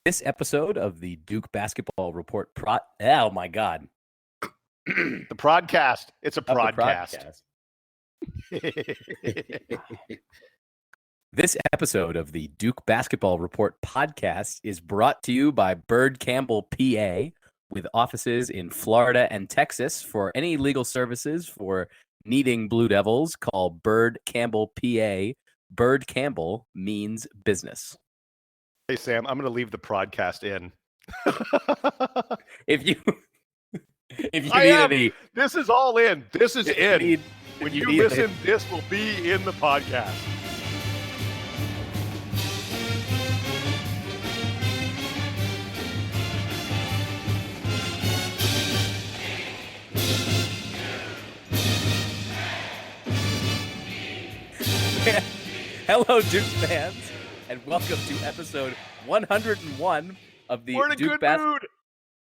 This episode of the Duke Basketball Report oh my God. The prodcast. It's a prodcast. This episode of the Duke Basketball Report podcast is brought to you by Byrd Campbell, PA, with offices in Florida and Texas. For any legal services for needing Blue Devils, call Byrd Campbell, PA. Byrd Campbell means business. Hey, Sam, I'm going to leave the prodcast in. If you need any... This is all in. This is in. When you listen, this will be in the podcast. Hello, Duke fans, and welcome to episode 101 of the We're in a good mood.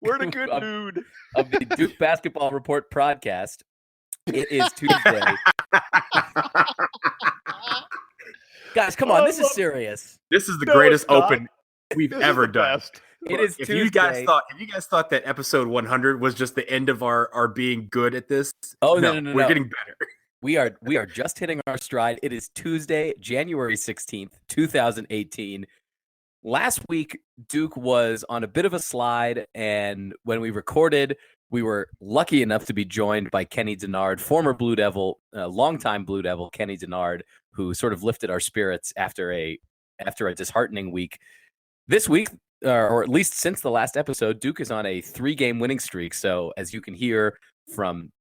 We're in a good mood of the Duke Basketball Report podcast. It is Tuesday. Guys, come on, this is serious. This is the greatest open we've ever done. It is if Tuesday. you guys thought that episode 100 was just the end of our being good at this, no, we're getting better. We are just hitting our stride. It is Tuesday, January 16th, 2018. Last week, Duke was on a bit of a slide, and when we recorded, we were lucky enough to be joined by Kenny Denard, former Blue Devil, longtime Blue Devil Kenny Denard, who sort of lifted our spirits after a disheartening week. This week, or at least since the last episode, Duke is on a 3-game winning streak. So as you can hear from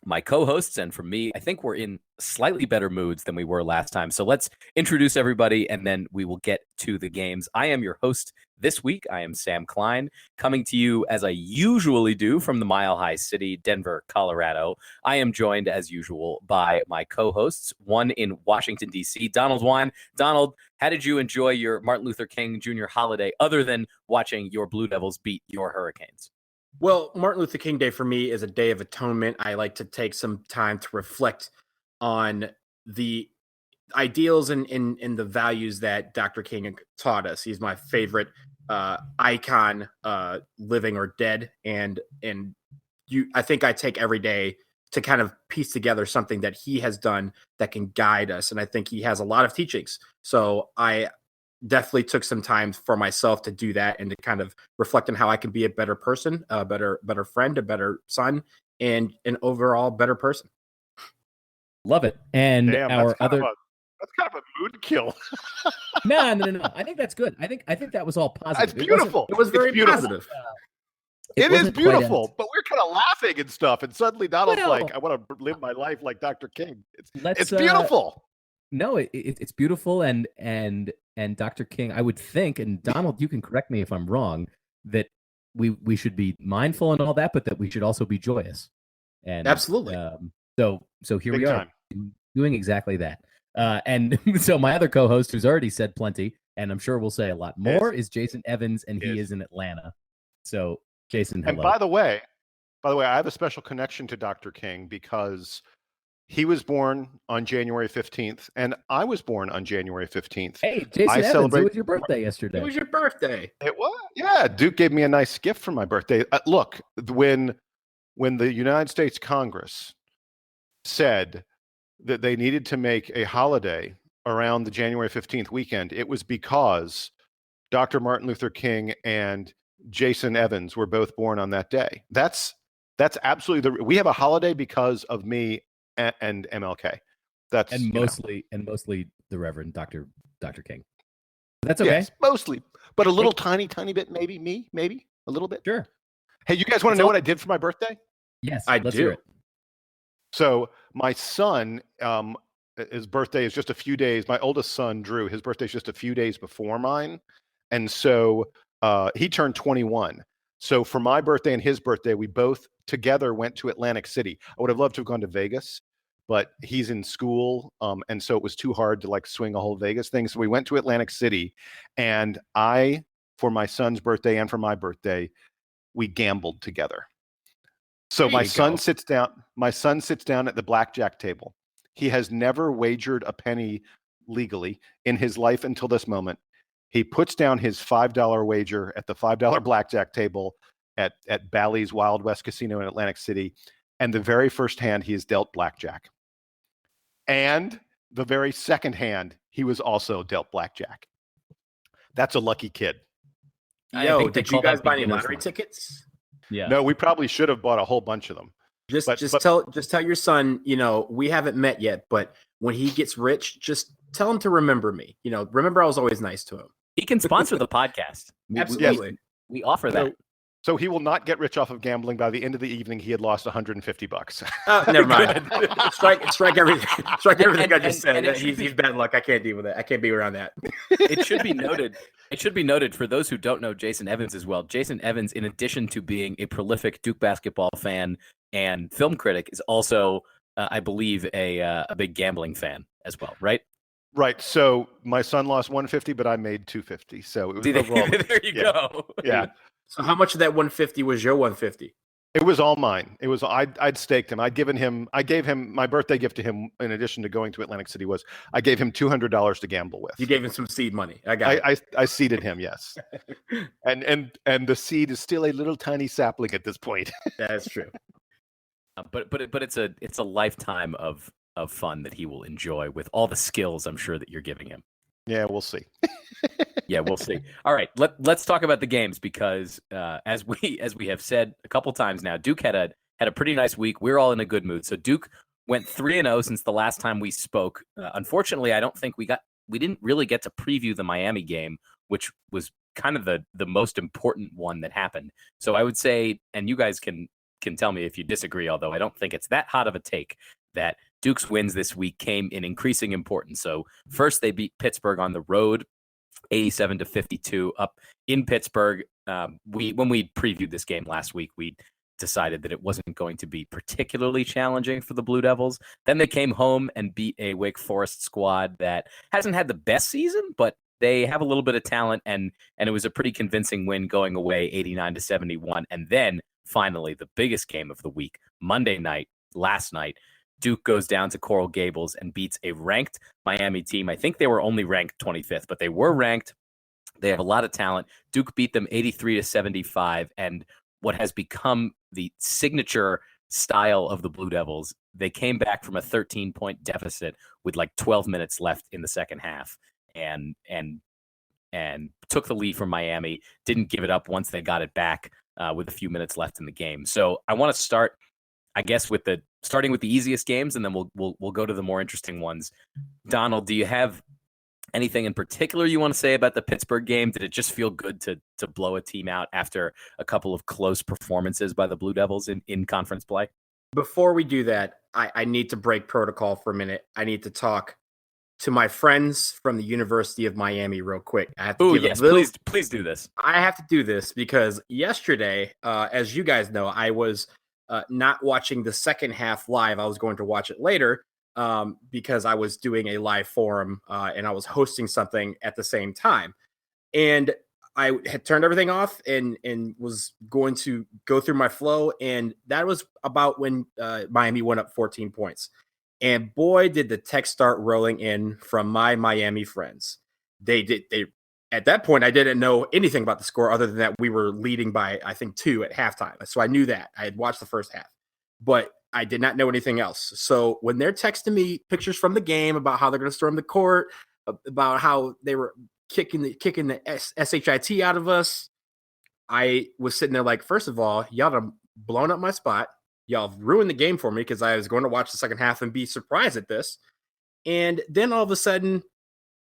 my co-hosts and from me, I think we're in slightly better moods than we were last time. So let's introduce everybody, and then we will get to the games. I am your host this week. I am Sam Klein, coming to you as I usually do from the Mile High City, Denver, Colorado. I am joined, as usual, by my co-hosts, one in Washington, D.C., Donald Wine. Donald, how did you enjoy your Martin Luther King Jr. holiday other than watching your Blue Devils beat your Hurricanes? Well, Martin Luther King Day for me is a day of atonement. I like to take some time to reflect on the ideals and the values that Dr. King taught us. He's my favorite icon, living or dead. And I think I take every day to kind of piece together something that he has done that can guide us. And I think he has a lot of teachings. So I definitely took some time for myself to do that and to kind of reflect on how I can be a better person, a better friend, a better son, and an overall better person. Love it. And that's kind of a mood kill. No. I think that's good. I think that was all positive. It's beautiful. It was very positive. It is beautiful, but we're kind of laughing and stuff. And suddenly Donald's like, I want to live my life like Dr. King. It's beautiful. No, it's beautiful. And Dr. King, I would think, and Donald, you can correct me if I'm wrong, that we should be mindful and all that, but that we should also be joyous. And absolutely. So here Big we are doing exactly that. And so my other co-host, who's already said plenty, and I'm sure we'll say a lot more, is Jason Evans, and he is in Atlanta. So Jason, hello. And by the way, I have a special connection to Dr. King because he was born on January 15th, and I was born on January 15th. Hey, Jason Evans, it was your birthday yesterday. It was your birthday. It was? Yeah, Duke gave me a nice gift for my birthday. Look, when the United States Congress said that they needed to make a holiday around the January 15th weekend, it was because Dr. Martin Luther King and Jason Evans were both born on that day. That's absolutely we have a holiday because of me and MLK. That's mostly the Reverend Dr. King. That's okay. Yes, mostly, but a little tiny bit, maybe a little bit. Sure. Hey, you guys want to know what I did for my birthday? Yes, let's hear it. So my son, his birthday is just a few days. My oldest son, Drew, his birthday is just a few days before mine, and so he turned 21. So for my birthday and his birthday, we both together went to Atlantic City. I would have loved to have gone to Vegas, but he's in school, and so it was too hard to like swing a whole Vegas thing. So we went to Atlantic City, and for my son's birthday and for my birthday, we gambled together. So my son sits down at the blackjack table. He has never wagered a penny legally in his life until this moment. He puts down his $5 wager at the $5 blackjack table at Bally's Wild West Casino in Atlantic City. And the very first hand, he is dealt blackjack. And the very second hand, he was also dealt blackjack. That's a lucky kid. Yo, did you guys buy any lottery tickets? Yeah. No, we probably should have bought a whole bunch of them. Just tell your son, we haven't met yet, but when he gets rich, just tell him to remember me. Remember I was always nice to him. He can sponsor the podcast. Absolutely. We offer that. So he will not get rich off of gambling. By the end of the evening, he had lost $150. Never mind. strike everything. Strike everything I just said. He's bad luck. I can't deal with it. I can't be around that. It should be noted. It should be noted for those who don't know Jason Evans as well. Jason Evans, in addition to being a prolific Duke basketball fan and film critic, is also, I believe, a big gambling fan as well. Right. Right. So my son lost $150, but I made $250. So it was overall. There you go. Yeah. So how much of that 150 was your 150? It was all mine. It was I'd staked him. I gave him my birthday gift to him. In addition to going to Atlantic City, I gave him $200 to gamble with. You gave him some seed money. I seeded him. Yes, and the seed is still a little tiny sapling at this point. That's true. But it's a lifetime of fun that he will enjoy with all the skills I'm sure that you're giving him. Yeah, we'll see. Yeah, we'll see. All right, let's talk about the games because as we have said a couple times now, Duke had a pretty nice week. We're all in a good mood. So Duke went 3-0 since the last time we spoke. Unfortunately, I don't think we didn't really get to preview the Miami game, which was kind of the most important one that happened. So I would say, and you guys can tell me if you disagree, although I don't think it's that hot of a take, that Duke's wins this week came in increasing importance. So first they beat Pittsburgh on the road, 87-52 up in Pittsburgh. When we previewed this game last week, we decided that it wasn't going to be particularly challenging for the Blue Devils. Then they came home and beat a Wake Forest squad that hasn't had the best season, but they have a little bit of talent, and it was a pretty convincing win going away, 89-71. And then finally, the biggest game of the week, Monday night, last night, Duke goes down to Coral Gables and beats a ranked Miami team. I think they were only ranked 25th, but they were ranked. They have a lot of talent. Duke beat them 83-75, and what has become the signature style of the Blue Devils, they came back from a 13-point deficit with like 12 minutes left in the second half and took the lead from Miami, didn't give it up once they got it back with a few minutes left in the game. So I want to start, I guess, starting with the easiest games, and then we'll go to the more interesting ones. Donald, do you have anything in particular you want to say about the Pittsburgh game? Did it just feel good to blow a team out after a couple of close performances by the Blue Devils in conference play? Before we do that, I need to break protocol for a minute. I need to talk to my friends from the University of Miami real quick. I have to please do this. I have to do this because yesterday, as you guys know, I was not watching the second half live. I was going to watch it later because I was doing a live forum and I was hosting something at the same time. And I had turned everything off and was going to go through my flow. And that was about when Miami went up 14 points. And boy, did the text start rolling in from my Miami friends. They at that point, I didn't know anything about the score other than that we were leading by, I think, 2 at halftime. So I knew that. I had watched the first half, but I did not know anything else. So when they're texting me pictures from the game about how they're going to storm the court, about how they were kicking the SHIT out of us, I was sitting there like, first of all, y'all have blown up my spot. Y'all have ruined the game for me because I was going to watch the second half and be surprised at this. And then all of a sudden,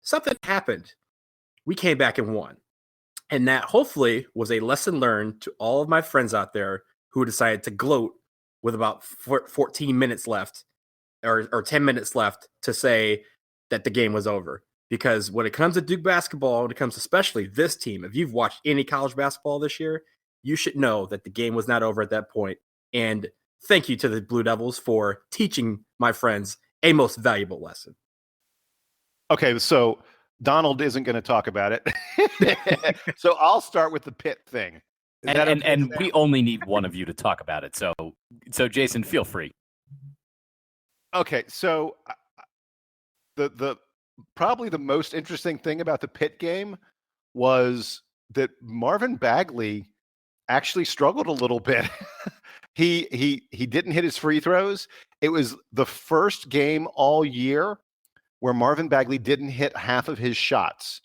something happened. We came back and won. And that hopefully was a lesson learned to all of my friends out there who decided to gloat with about 14 minutes left or 10 minutes left to say that the game was over. Because when it comes to Duke basketball, when it comes especially this team, if you've watched any college basketball this year, you should know that the game was not over at that point. And thank you to the Blue Devils for teaching my friends a most valuable lesson. Okay, so Donald isn't going to talk about it. So I'll start with the Pitt thing. And we only need one of you to talk about it. So Jason, feel free. Okay, so the probably the most interesting thing about the Pitt game was that Marvin Bagley actually struggled a little bit. He didn't hit his free throws. It was the first game all year where Marvin Bagley didn't hit half of his shots,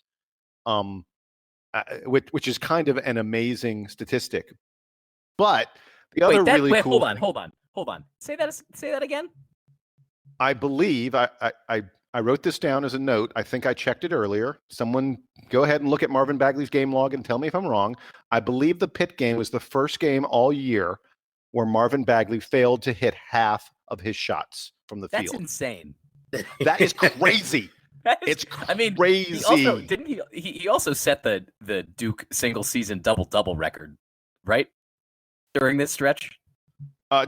which is kind of an amazing statistic. But the other really cool. Hold on. Say that again. I believe I wrote this down as a note. I think I checked it earlier. Someone go ahead and look at Marvin Bagley's game log and tell me if I'm wrong. I believe the Pitt game was the first game all year where Marvin Bagley failed to hit half of his shots from the field. That's insane. That is crazy. It's crazy. I mean, he also set the Duke single season double the record, right? During this stretch?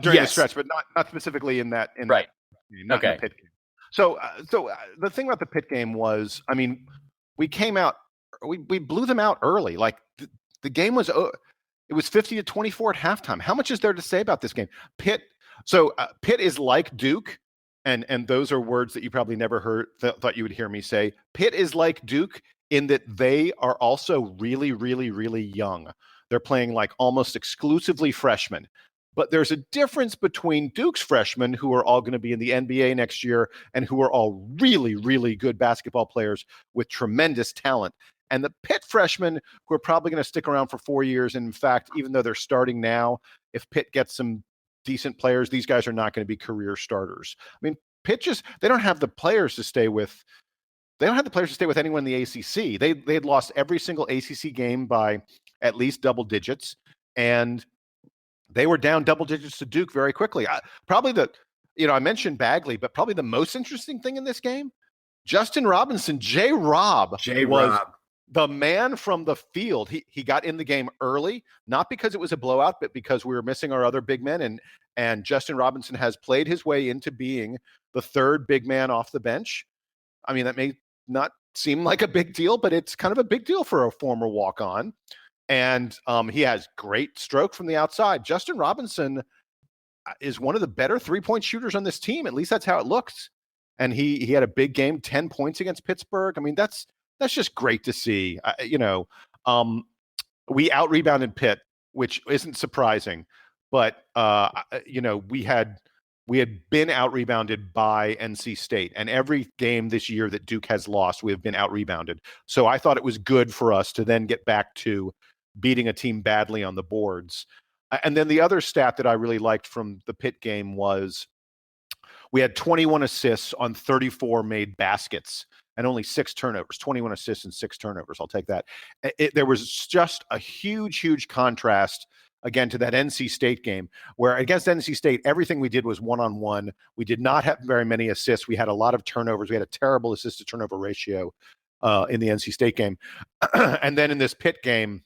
During the stretch, but not specifically in that. Right. Not in the Pitt game. So the thing about the Pitt game was, I mean, we came out, we blew them out early. Like the game was, it was 50-24 at halftime. How much is there to say about this game? Pitt is like Duke, and those are words that you probably never thought you would hear me say. Pitt is like Duke in that they are also really, really, really young. They're playing like almost exclusively freshmen. But there's a difference between Duke's freshmen, who are all going to be in the NBA next year and who are all really, really good basketball players with tremendous talent, and the Pitt freshmen, who are probably going to stick around for 4 years. And in fact, even though they're starting now, if Pitt gets some decent players, these guys are not going to be career starters. I mean, Pitt they don't have the players to stay with. They don't have the players to stay with anyone in the ACC. They had lost every single ACC game by at least double digits, and they were down double digits to Duke very quickly. I mentioned Bagley, but probably the most interesting thing in this game, Justin Robinson, J-Rob was the man from the field. He got in the game early, not because it was a blowout, but because we were missing our other big men. And Justin Robinson has played his way into being the third big man off the bench. I mean, that may not seem like a big deal, but it's kind of a big deal for a former walk-on. And he has great stroke from the outside. Justin Robinson is one of the better three-point shooters on this team. At least that's how it looks. And he had a big game, 10 points against Pittsburgh. I mean, that's just great to see. We out-rebounded Pitt, which isn't surprising. But, we had been out-rebounded by NC State. And every game this year that Duke has lost, we have been out-rebounded. So I thought it was good for us to then get back to beating a team badly on the boards. And then the other stat that I really liked from the Pitt game was we had 21 assists on 34 made baskets and only 6 turnovers. 21 assists and 6 turnovers. I'll take that. There was just a huge, huge contrast, again, to that NC State game, where against NC State, everything we did was one-on-one. We did not have very many assists. We had a lot of turnovers. We had a terrible assist-to-turnover ratio in the NC State game. And then in this Pitt game,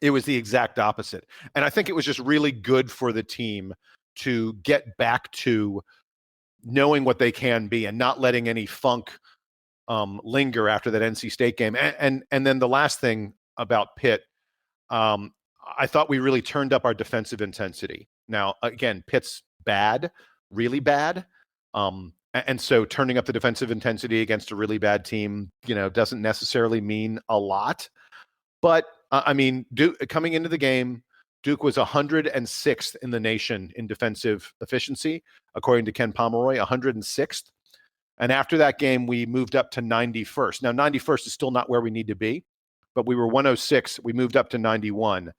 it was the exact opposite. And I think it was just really good for the team to get back to knowing what they can be and not letting any funk linger after that NC State game. And then the last thing about Pitt, I thought we really turned up our defensive intensity. Now, again, Pitt's bad, really bad. And so turning up the defensive intensity against a really bad team, doesn't necessarily mean a lot. But Duke, coming into the game, Duke was 106th in the nation in defensive efficiency, according to Ken Pomeroy, 106th. And after that game, we moved up to 91st. Now, 91st is still not where we need to be, but we were 106. We moved up to 91.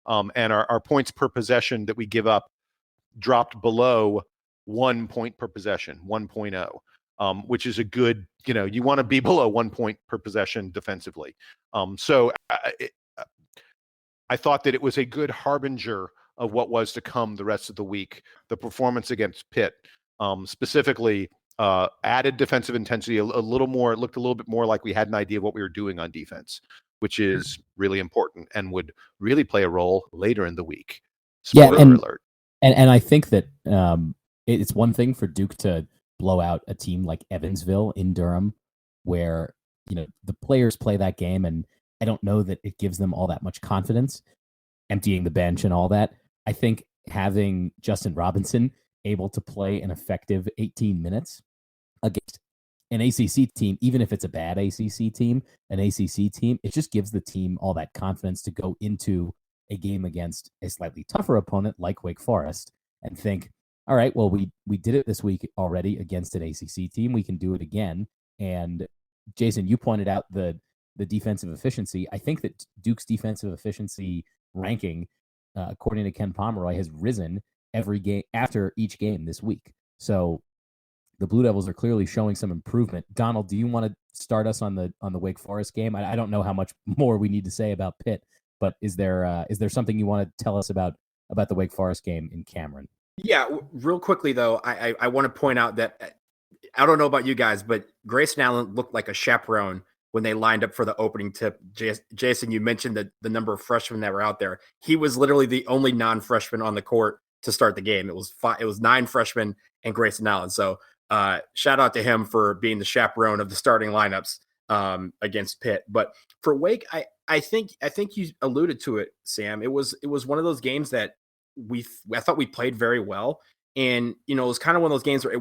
And our points per possession that we give up dropped below 1 point per possession, 1.0, which is a good, you want to be below 1 point per possession defensively. So I thought that it was a good harbinger of what was to come the rest of the week. The performance against Pitt, specifically, added defensive intensity a little more. It looked a little bit more like we had an idea of what we were doing on defense, which is really important and would really play a role later in the week. Spoiler alert. And I think that it's one thing for Duke to blow out a team like Evansville in Durham, where the players play that game, and I don't know that it gives them all that much confidence, emptying the bench and all that. I think having Justin Robinson able to play an effective 18 minutes against an ACC team, even if it's a bad ACC team, it just gives the team all that confidence to go into a game against a slightly tougher opponent like Wake Forest and think, all right, well, we did it this week already against an ACC team. We can do it again. And Jason, you pointed out the defensive efficiency. I think that Duke's defensive efficiency ranking, according to Ken Pomeroy, has risen every game after each game this week. So the Blue Devils are clearly showing some improvement. Donald, do you want to start us on the Wake Forest game? I don't know how much more we need to say about Pitt, but is there something you want to tell us about the Wake Forest game in Cameron? Yeah, real quickly though, I want to point out that I don't know about you guys, but Grayson Allen looked like a chaperone when they lined up for the opening tip. Jason, you mentioned the number of freshmen that were out there. He was literally the only non-freshman on the court to start the game. It was 9 freshmen and Grayson Allen. So shout out to him for being the chaperone of the starting lineups against Pitt. But for Wake, I think you alluded to it, Sam. It was one of those games that I thought we played very well. And, it was kind of one of those games where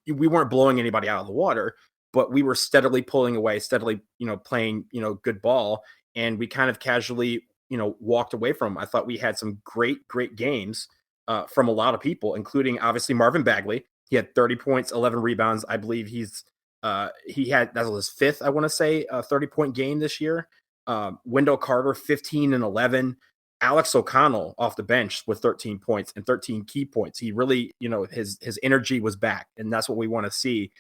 we weren't blowing anybody out of the water, but we were steadily pulling away, steadily, playing, good ball. And we kind of casually, walked away from them. I thought we had some great games from a lot of people, including obviously Marvin Bagley. He had 30 points, 11 rebounds. I believe that was his 5th, I want to say, 30-point game this year. Wendell Carter, 15 and 11. Alex O'Connell off the bench with 13 points and 13 key points. He really, his energy was back, and that's what we want to see.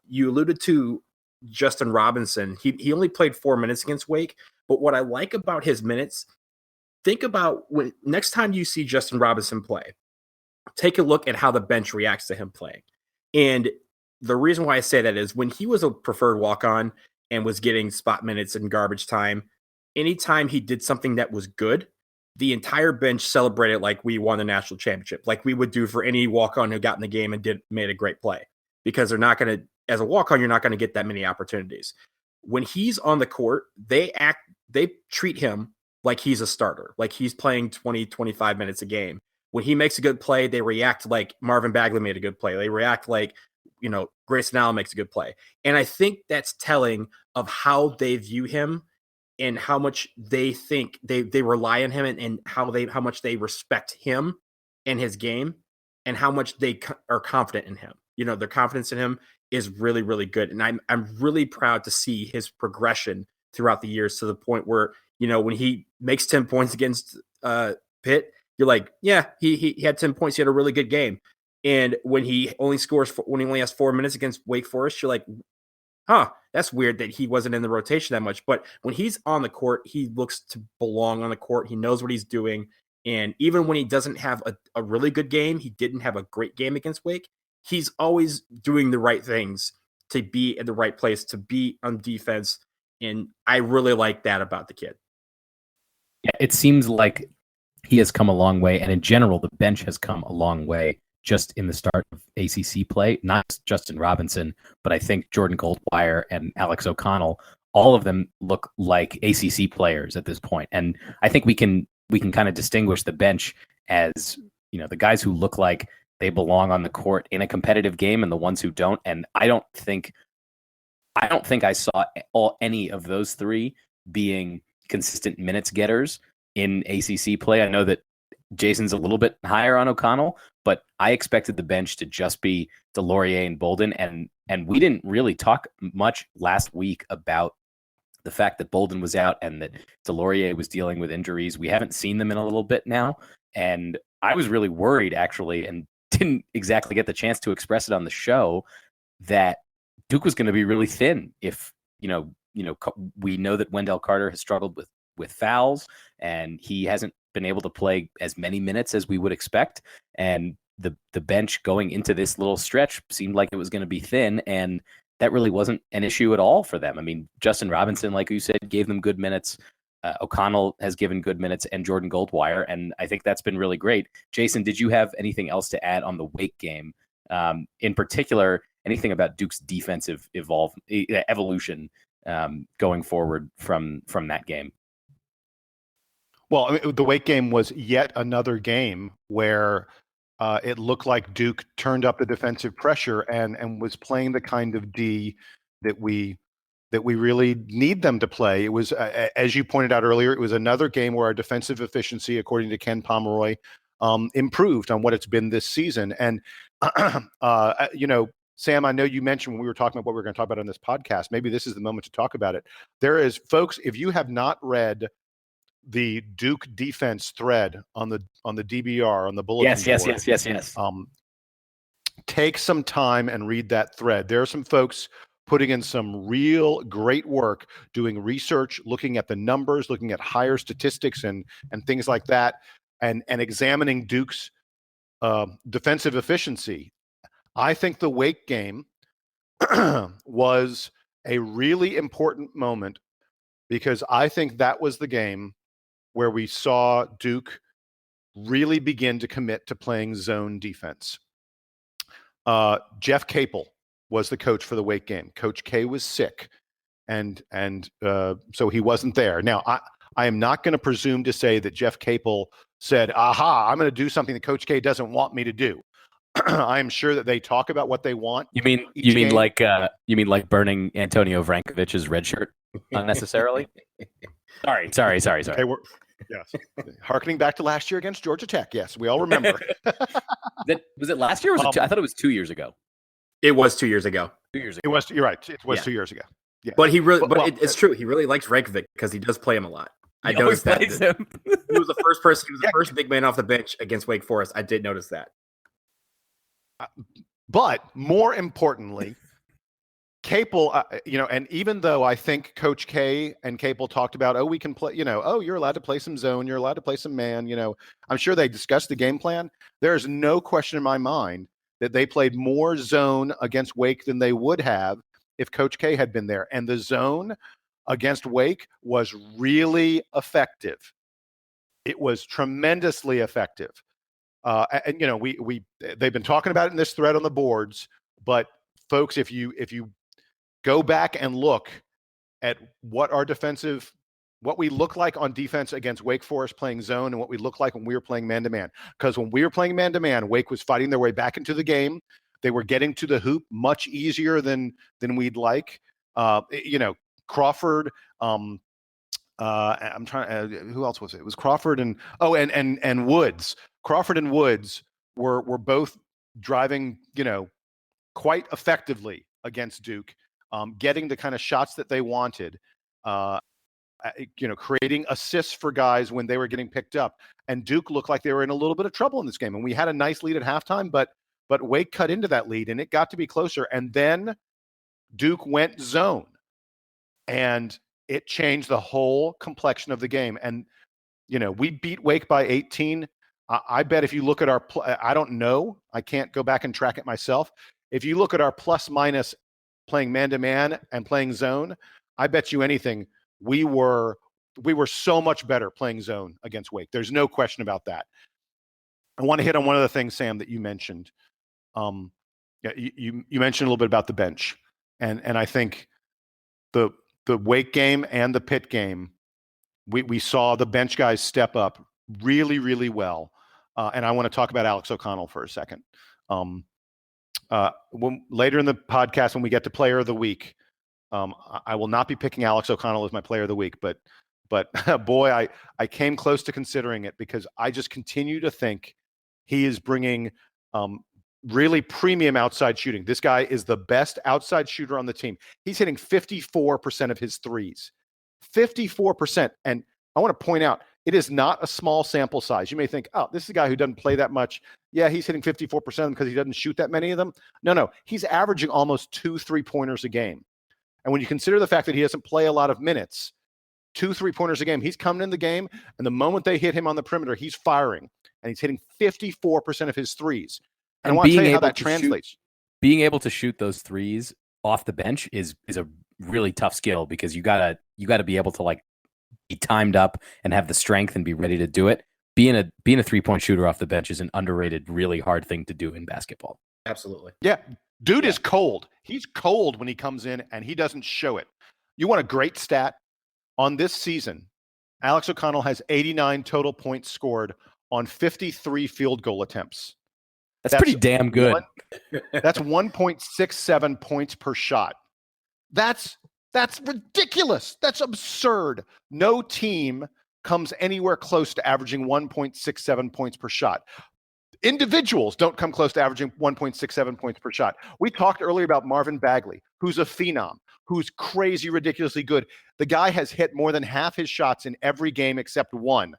You alluded to Justin Robinson. He only played 4 minutes against Wake, but what I like about his minutes, think about when next time you see Justin Robinson play, take a look at how the bench reacts to him playing. And the reason why I say that is when he was a preferred walk-on and was getting spot minutes and garbage time, anytime he did something that was good, the entire bench celebrated like we won the national championship, like we would do for any walk-on who got in the game and made a great play, because they're not going to, as a walk-on, you're not going to get that many opportunities. When he's on the court, they treat him like he's a starter, like he's playing 20, 25 minutes a game. When he makes a good play, they react like Marvin Bagley made a good play. They react like, Grayson Allen makes a good play. And I think that's telling of how they view him and how much they think they rely on him, and how much they respect him and his game, and how much they are confident in him. Their confidence in him is really, really good. And I'm really proud to see his progression throughout the years, to the point where, when he makes 10 points against Pitt, you're like, yeah, he had 10 points. He had a really good game. And when he only has 4 minutes against Wake Forest, you're like, that's weird that he wasn't in the rotation that much. But when he's on the court, he looks to belong on the court. He knows what he's doing. And even when he doesn't have a really good game, he didn't have a great game against Wake, he's always doing the right things to be in the right place, to be on defense. And I really like that about the kid. Yeah, it seems like he has come a long way. And in general, the bench has come a long way just in the start of ACC play, not Justin Robinson, but I think Jordan Goldwire and Alex O'Connell, all of them look like ACC players at this point. And I think we can kind of distinguish the bench as, the guys who look like they belong on the court in a competitive game and the ones who don't. And I don't think I saw any of those 3 being consistent minutes getters in ACC play. I know that Jason's a little bit higher on O'Connell, but I expected the bench to just be DeLaurier and Bolden. And we didn't really talk much last week about the fact that Bolden was out and that DeLaurier was dealing with injuries. We haven't seen them in a little bit now. And I was really worried, actually, and didn't exactly get the chance to express it on the show, that Duke was going to be really thin if, we know that Wendell Carter has struggled with fouls, and he hasn't been able to play as many minutes as we would expect. And the bench going into this little stretch seemed like it was going to be thin, and that really wasn't an issue at all for them. I mean, Justin Robinson, like you said, gave them good minutes. O'Connell has given good minutes, and Jordan Goldwire, and I think that's been really great. Jason, did you have anything else to add on the Wake game? In particular, anything about Duke's defensive evolution going forward from that game? Well, I mean, the Wake game was yet another game where it looked like Duke turned up the defensive pressure and was playing the kind of D that we really need them to play. It was, as you pointed out earlier, it was another game where our defensive efficiency, according to Ken Pomeroy, improved on what it's been this season. And, Sam, I know you mentioned when we were talking about what we were going to talk about on this podcast, maybe this is the moment to talk about it. There is, folks, if you have not read the Duke defense thread on the DBR, on the bulletin board, yes. Take some time and read that thread. There are some folks putting in some real great work, doing research, looking at the numbers, looking at higher statistics and things like that, and examining Duke's defensive efficiency. I think the Wake game was a really important moment because I think that was the game where we saw Duke really begin to commit to playing zone defense. Jeff Capel was the coach for the Wake game. Coach K was sick, and so he wasn't there. Now, I am not going to presume to say that Jeff Capel said, "Aha, I'm going to do something that Coach K doesn't want me to do." I am sure that they talk about what they want. You mean like burning Antonio Vrankovic's red shirt unnecessarily? Sorry. Okay, yes. Harkening back to last year against Georgia Tech. Yes, we all remember. Was it last year? Or was it I thought it was 2 years ago. It was 2 years ago. 2 years ago. It was. You're right. It was 2 years ago. Yeah. But it's true. He really likes Rankovic because he does play him a lot. I noticed that. He was the first person. He was the first big man off the bench against Wake Forest. I did notice that. But more importantly, Capel, and even though I think Coach K and Capel talked about, we can play, you're allowed to play some zone, you're allowed to play some man, I'm sure they discussed the game plan. There is no question in my mind that they played more zone against Wake than they would have if Coach K had been there. And the zone against Wake was really effective. It was tremendously effective. They've been talking about it in this thread on the boards, but folks, if you go back and look at what we look like on defense against Wake Forest playing zone and what we look like when we were playing man-to-man, because when we were playing man-to-man, Wake was fighting their way back into the game. They were getting to the hoop much easier than we'd like. Crawford, I'm trying. Who else was it? It was Crawford and Woods. Crawford and Woods were both driving, quite effectively against Duke, getting the kind of shots that they wanted, creating assists for guys when they were getting picked up. And Duke looked like they were in a little bit of trouble in this game. And we had a nice lead at halftime, but Wake cut into that lead and it got to be closer. And then Duke went zone, and it changed the whole complexion of the game. And we beat Wake by 18. I bet if you look at our, I don't know, I can't go back and track it myself. If you look at our plus minus playing man-to-man and playing zone, I bet you anything, we were so much better playing zone against Wake. There's no question about that. I want to hit on one of the things, Sam, that you mentioned. You mentioned a little bit about the bench, and I think the Wake game and the Pitt game, we saw the bench guys step up really, really well. And I want to talk about Alex O'Connell for a second. Later in the podcast, when we get to Player of the Week, I will not be picking Alex O'Connell as my Player of the Week, but boy, I came close to considering it because I just continue to think he is bringing really premium outside shooting. This guy is the best outside shooter on the team. He's hitting 54% of his threes, 54%. And I want to point out, it is not a small sample size. You may think, this is a guy who doesn't play that much. Yeah, he's hitting 54% of them because he doesn't shoot that many of them. No, he's averaging almost 2 3-pointers a game. And when you consider the fact that he doesn't play a lot of minutes, 2 3-pointers a game, he's coming in the game, and the moment they hit him on the perimeter, he's firing, and he's hitting 54% of his threes. And I want to tell you how that translates. Being able to shoot those threes off the bench is a really tough skill because you gotta be able to be timed up and have the strength and be ready to do it. Being a 3-point shooter off the bench is an underrated, really hard thing to do in basketball. Absolutely. Yeah. Dude is cold. He's cold when he comes in and he doesn't show it. You want a great stat? On this season, Alex O'Connell has 89 total points scored on 53 field goal attempts. That's pretty damn good. That's 1.67 points per shot. That's ridiculous. That's absurd. No team comes anywhere close to averaging 1.67 points per shot. Individuals don't come close to averaging 1.67 points per shot. We talked earlier about Marvin Bagley, who's a phenom, who's crazy, ridiculously good. The guy has hit more than half his shots in every game except one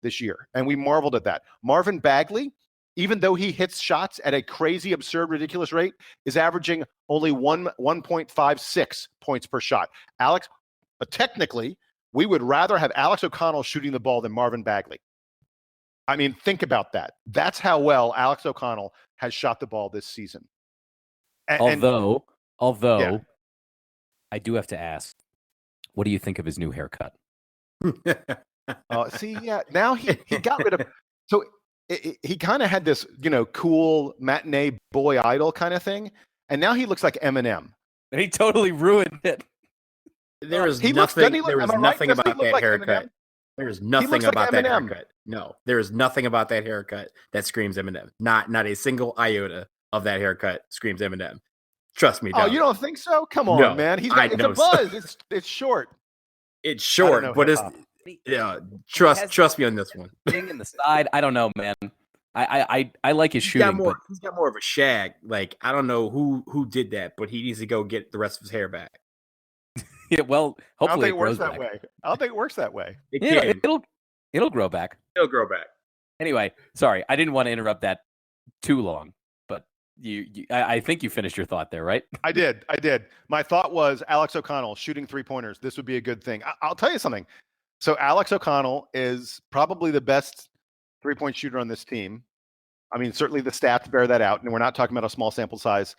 this year, and we marveled at that. Marvin Bagley, even though he hits shots at a crazy, absurd, ridiculous rate, is averaging only 1.56 points per shot. Alex, technically, we would rather have Alex O'Connell shooting the ball than Marvin Bagley. I mean, think about that. That's how well Alex O'Connell has shot the ball this season. Although, yeah. I do have to ask, what do you think of his new haircut? Now he got rid of. So he kind of had this, cool matinee boy idol kind of thing, and now he looks like Eminem. And he totally ruined it. There is nothing about that haircut. There's nothing about that haircut. No, there is nothing about that haircut that screams Eminem. Not a single iota of that haircut screams Eminem. Trust me. Oh, you don't think so? Come on, man. It's a buzz. It's short. It's short, but it's trust me on this one. Thing in the side, I don't know, man. I like his shooting. He's got more of a shag. Like, I don't know who did that, but he needs to go get the rest of his hair back. Yeah, well, hopefully I don't think it works that way. I don't think it works that way. It'll grow back. It'll grow back. Anyway, sorry, I didn't want to interrupt that too long, but I think you finished your thought there, right? I did. My thought was Alex O'Connell shooting 3-pointers. This would be a good thing. I'll tell you something. So Alex O'Connell is probably the best 3-point shooter on this team. I mean, certainly the stats bear that out, and we're not talking about a small sample size.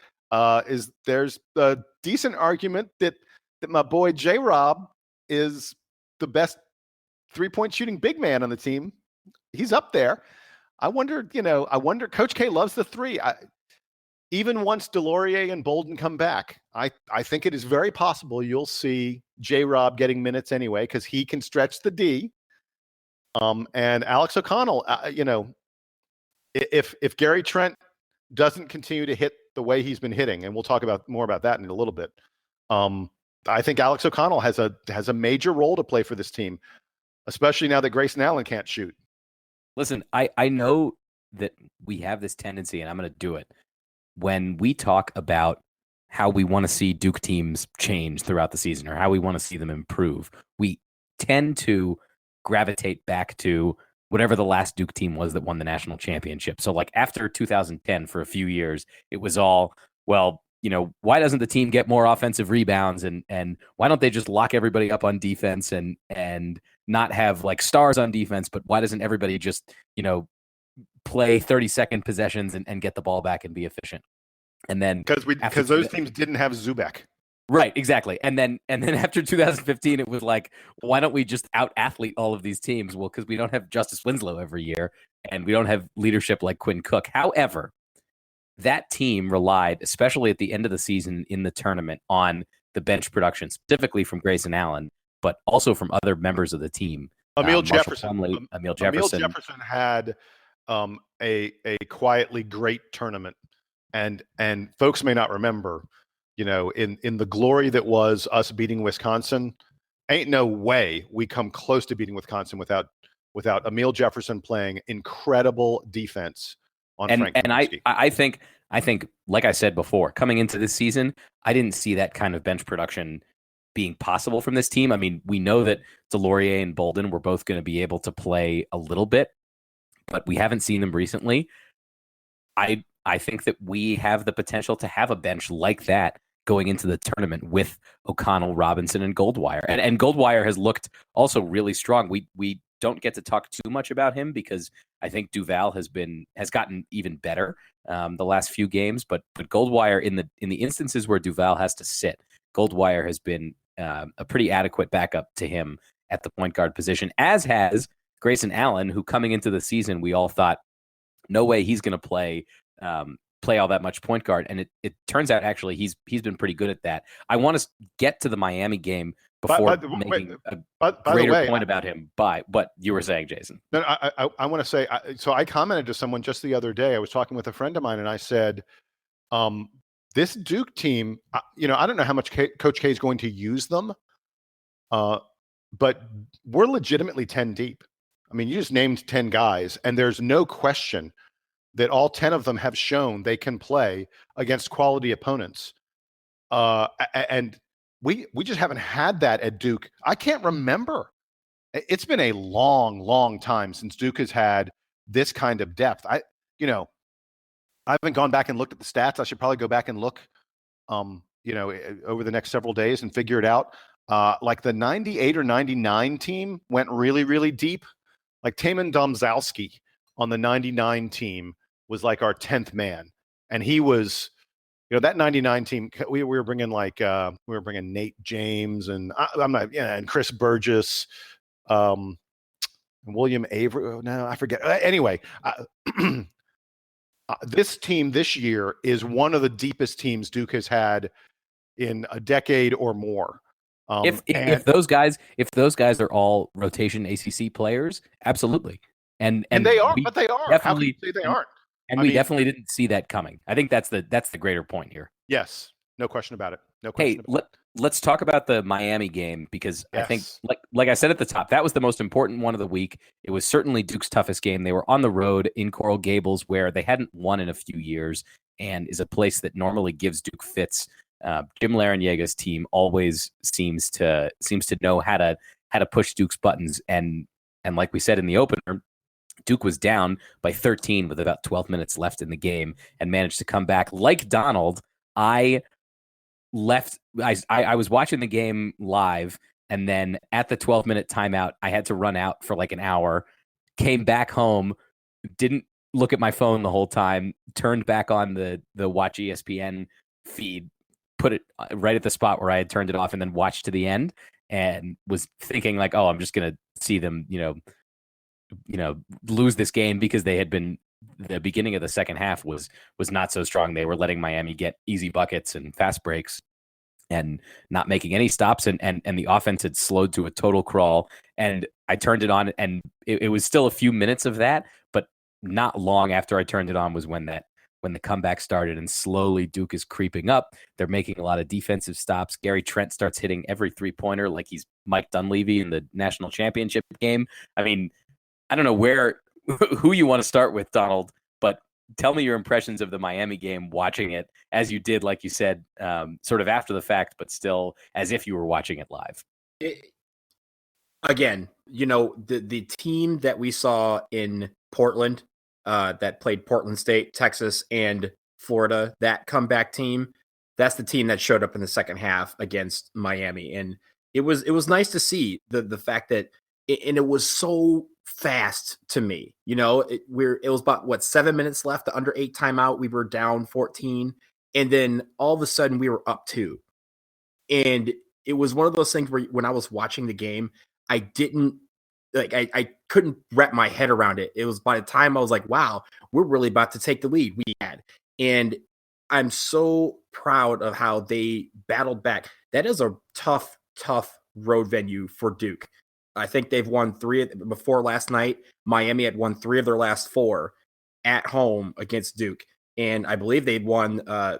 There's a decent argument that my boy J-Rob is the best 3-point shooting big man on the team. He's up there. I wonder, Coach K loves the three. Even once Delorier and Bolden come back, I think it is very possible you'll see J-Rob getting minutes anyway, because he can stretch the D. And Alex O'Connell, if Gary Trent doesn't continue to hit the way he's been hitting, and we'll talk more about that in a little bit, I think Alex O'Connell has a major role to play for this team, especially now that Grayson Allen can't shoot. Listen, I know that we have this tendency, and I'm going to do it, when we talk about how we want to see Duke teams change throughout the season or how we want to see them improve, we tend to gravitate back to whatever the last Duke team was that won the national championship. So like after 2010, for a few years, it was all, well, why doesn't the team get more offensive rebounds, and why don't they just lock everybody up on defense and not have like stars on defense, but why doesn't everybody just, play 30-second possessions and get the ball back and be efficient? And then because those teams didn't have Zubek. Right, exactly. And then after 2015, it was like, why don't we just out-athlete all of these teams? Well, because we don't have Justice Winslow every year, and we don't have leadership like Quinn Cook. However, that team relied, especially at the end of the season in the tournament, on the bench production, specifically from Grayson Allen, but also from other members of the team. Amile Jefferson. Amile Jefferson. Amile Jefferson had a quietly great tournament, and folks may not remember, in the glory that was us beating Wisconsin, ain't no way we come close to beating Wisconsin without Amile Jefferson playing incredible defense on Frank Kaminsky. I think, like I said before, coming into this season, I didn't see that kind of bench production being possible from this team. I mean, we know that Delorier and Bolden were both going to be able to play a little bit, but we haven't seen them recently. I think that we have the potential to have a bench like that going into the tournament with O'Connell, Robinson, and Goldwire. And Goldwire has looked also really strong. We don't get to talk too much about him because I think Duvall has gotten even better the last few games. But Goldwire, in the instances where Duvall has to sit, Goldwire has been a pretty adequate backup to him at the point guard position, as has Grayson Allen, who coming into the season we all thought, no way he's going to play play all that much point guard, and it turns out actually he's been pretty good at that. I want to get to the Miami game before making a greater point about him. By what you were saying, Jason. No, I want to say. So I commented to someone just the other day. I was talking with a friend of mine, and I said, "This Duke team, I don't know how much Coach K is going to use them, but we're legitimately 10 deep. I mean, you just named 10 guys, and there's no question that all 10 of them have shown they can play against quality opponents. And we just haven't had that at Duke. I can't remember. It's been a long, long time since Duke has had this kind of depth. I haven't gone back and looked at the stats. I should probably go back and look, over the next several days and figure it out. Like the 98 or 99 team went really, really deep. Like Taman Domzalski on the 99 team was like our 10th man. And he was, that 99 team, we were bringing Nate James and and Chris Burgess, William Avery. No, I forget. Anyway, this team this year is one of the deepest teams Duke has had in a decade or more. If those guys are all rotation ACC players, absolutely, and they are, but they are. How can you say they aren't? And we definitely didn't see that coming. I think that's the greater point here. Yes, no question about it. Let's talk about the Miami game because I think, like I said at the top, that was the most important one of the week. It was certainly Duke's toughest game. They were on the road in Coral Gables, where they hadn't won in a few years, and is a place that normally gives Duke fits. Jim Laranjega's team always seems to know how to push Duke's buttons, and like we said in the opener, Duke was down by 13 with about 12 minutes left in the game and managed to come back. Like Donald, I was watching the game live, and then at the 12-minute timeout, I had to run out for like an hour, came back home, didn't look at my phone the whole time, turned back on the Watch ESPN feed, put it right at the spot where I had turned it off, and then watched to the end, and was thinking like, oh, I'm just going to see them, lose this game, because they had been, the beginning of the second half was not so strong. They were letting Miami get easy buckets and fast breaks and not making any stops. And the offense had slowed to a total crawl. And I turned it on, and it was still a few minutes of that, but not long after I turned it on was when the comeback started, and slowly Duke is creeping up. They're making a lot of defensive stops. Gary Trent starts hitting every 3-pointer like he's Mike Dunleavy in the national championship game. I mean, I don't know who you want to start with, Donald, but tell me your impressions of the Miami game, watching it as you did, like you said, sort of after the fact, but still as if you were watching it live. Again, the team that we saw in Portland, that played Portland State, Texas, and Florida, that comeback team, that's the team that showed up in the second half against Miami. And it was nice to see the fact that, and it was so fast to me. It was about 7 minutes left, the under 8 timeout. We were down 14, and then all of a sudden we were up 2. And it was one of those things where when I was watching the game, I didn't I couldn't wrap my head around it. It was by the time I was like, wow, we're really about to take the lead we had. And I'm so proud of how they battled back. That is a tough road venue for Duke. I think they've won 3 before last night. Miami had won 3 of their last 4 at home against Duke. And I believe they'd won 5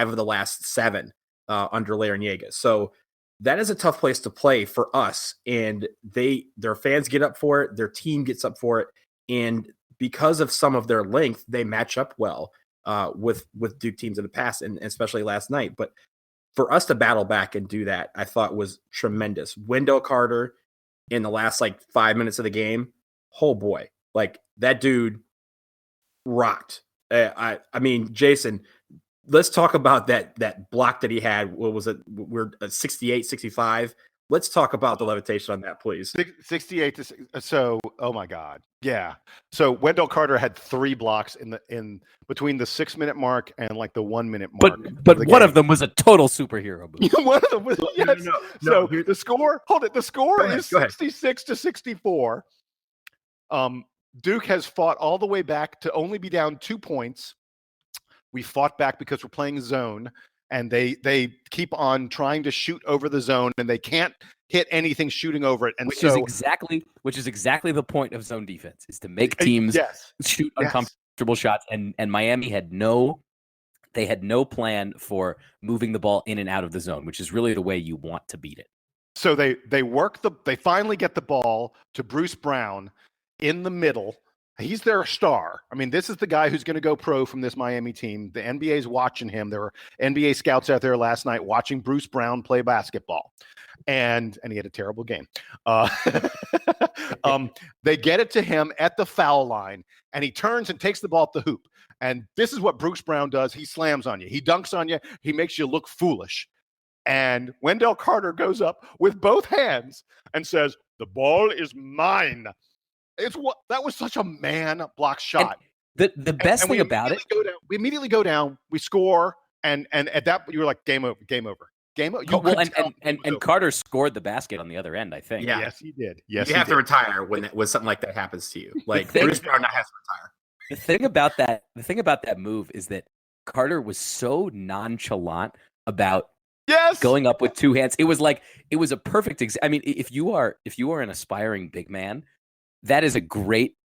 of the last 7 under Laranjega. So that is a tough place to play for us. And their fans get up for it. Their team gets up for it. And because of some of their length, they match up well with Duke teams in the past, and especially last night. But for us to battle back and do that, I thought was tremendous. Wendell Carter, in the last 5 minutes of the game, oh boy, that dude rocked. I mean, Jason, let's talk about that block that he had. What was it? We're at 68, 65. Let's talk about the levitation on that, please. 68 to so. Oh my God, yeah. So Wendell Carter had 3 blocks in between the 6-minute mark and the 1-minute mark. But one of them was a total superhero move. One of them was yes. No, so the score. Hold it. The score is 66 to 64. Duke has fought all the way back to only be down 2 points. We fought back because we're playing zone, and they keep on trying to shoot over the zone, and they can't hit anything shooting over it. And which is exactly the point of zone defense, is to make teams shoot uncomfortable shots. And Miami had no plan for moving the ball in and out of the zone, which is really the way you want to beat it. So they finally get the ball to Bruce Brown in the middle. He's their star. I mean, this is the guy who's going to go pro from this Miami team. The NBA's watching him. There were NBA scouts out there last night watching Bruce Brown play basketball. And he had a terrible game. They get it to him at the foul line, and he turns and takes the ball at the hoop. And this is what Bruce Brown does. He slams on you. He dunks on you. He makes you look foolish. And Wendell Carter goes up with both hands and says, "The ball is mine." That was such a man block shot. And the best thing about it, we immediately go down, we score, and at that you were like, game over. And Carter scored the basket on the other end, I think. Yeah. Yes, he did. Yes, you have to retire when something like that happens to you. Like Bruce Brown has to retire. The thing about that move is that Carter was so nonchalant about going up with two hands. It was a perfect I mean, if you are an aspiring big man, that is a great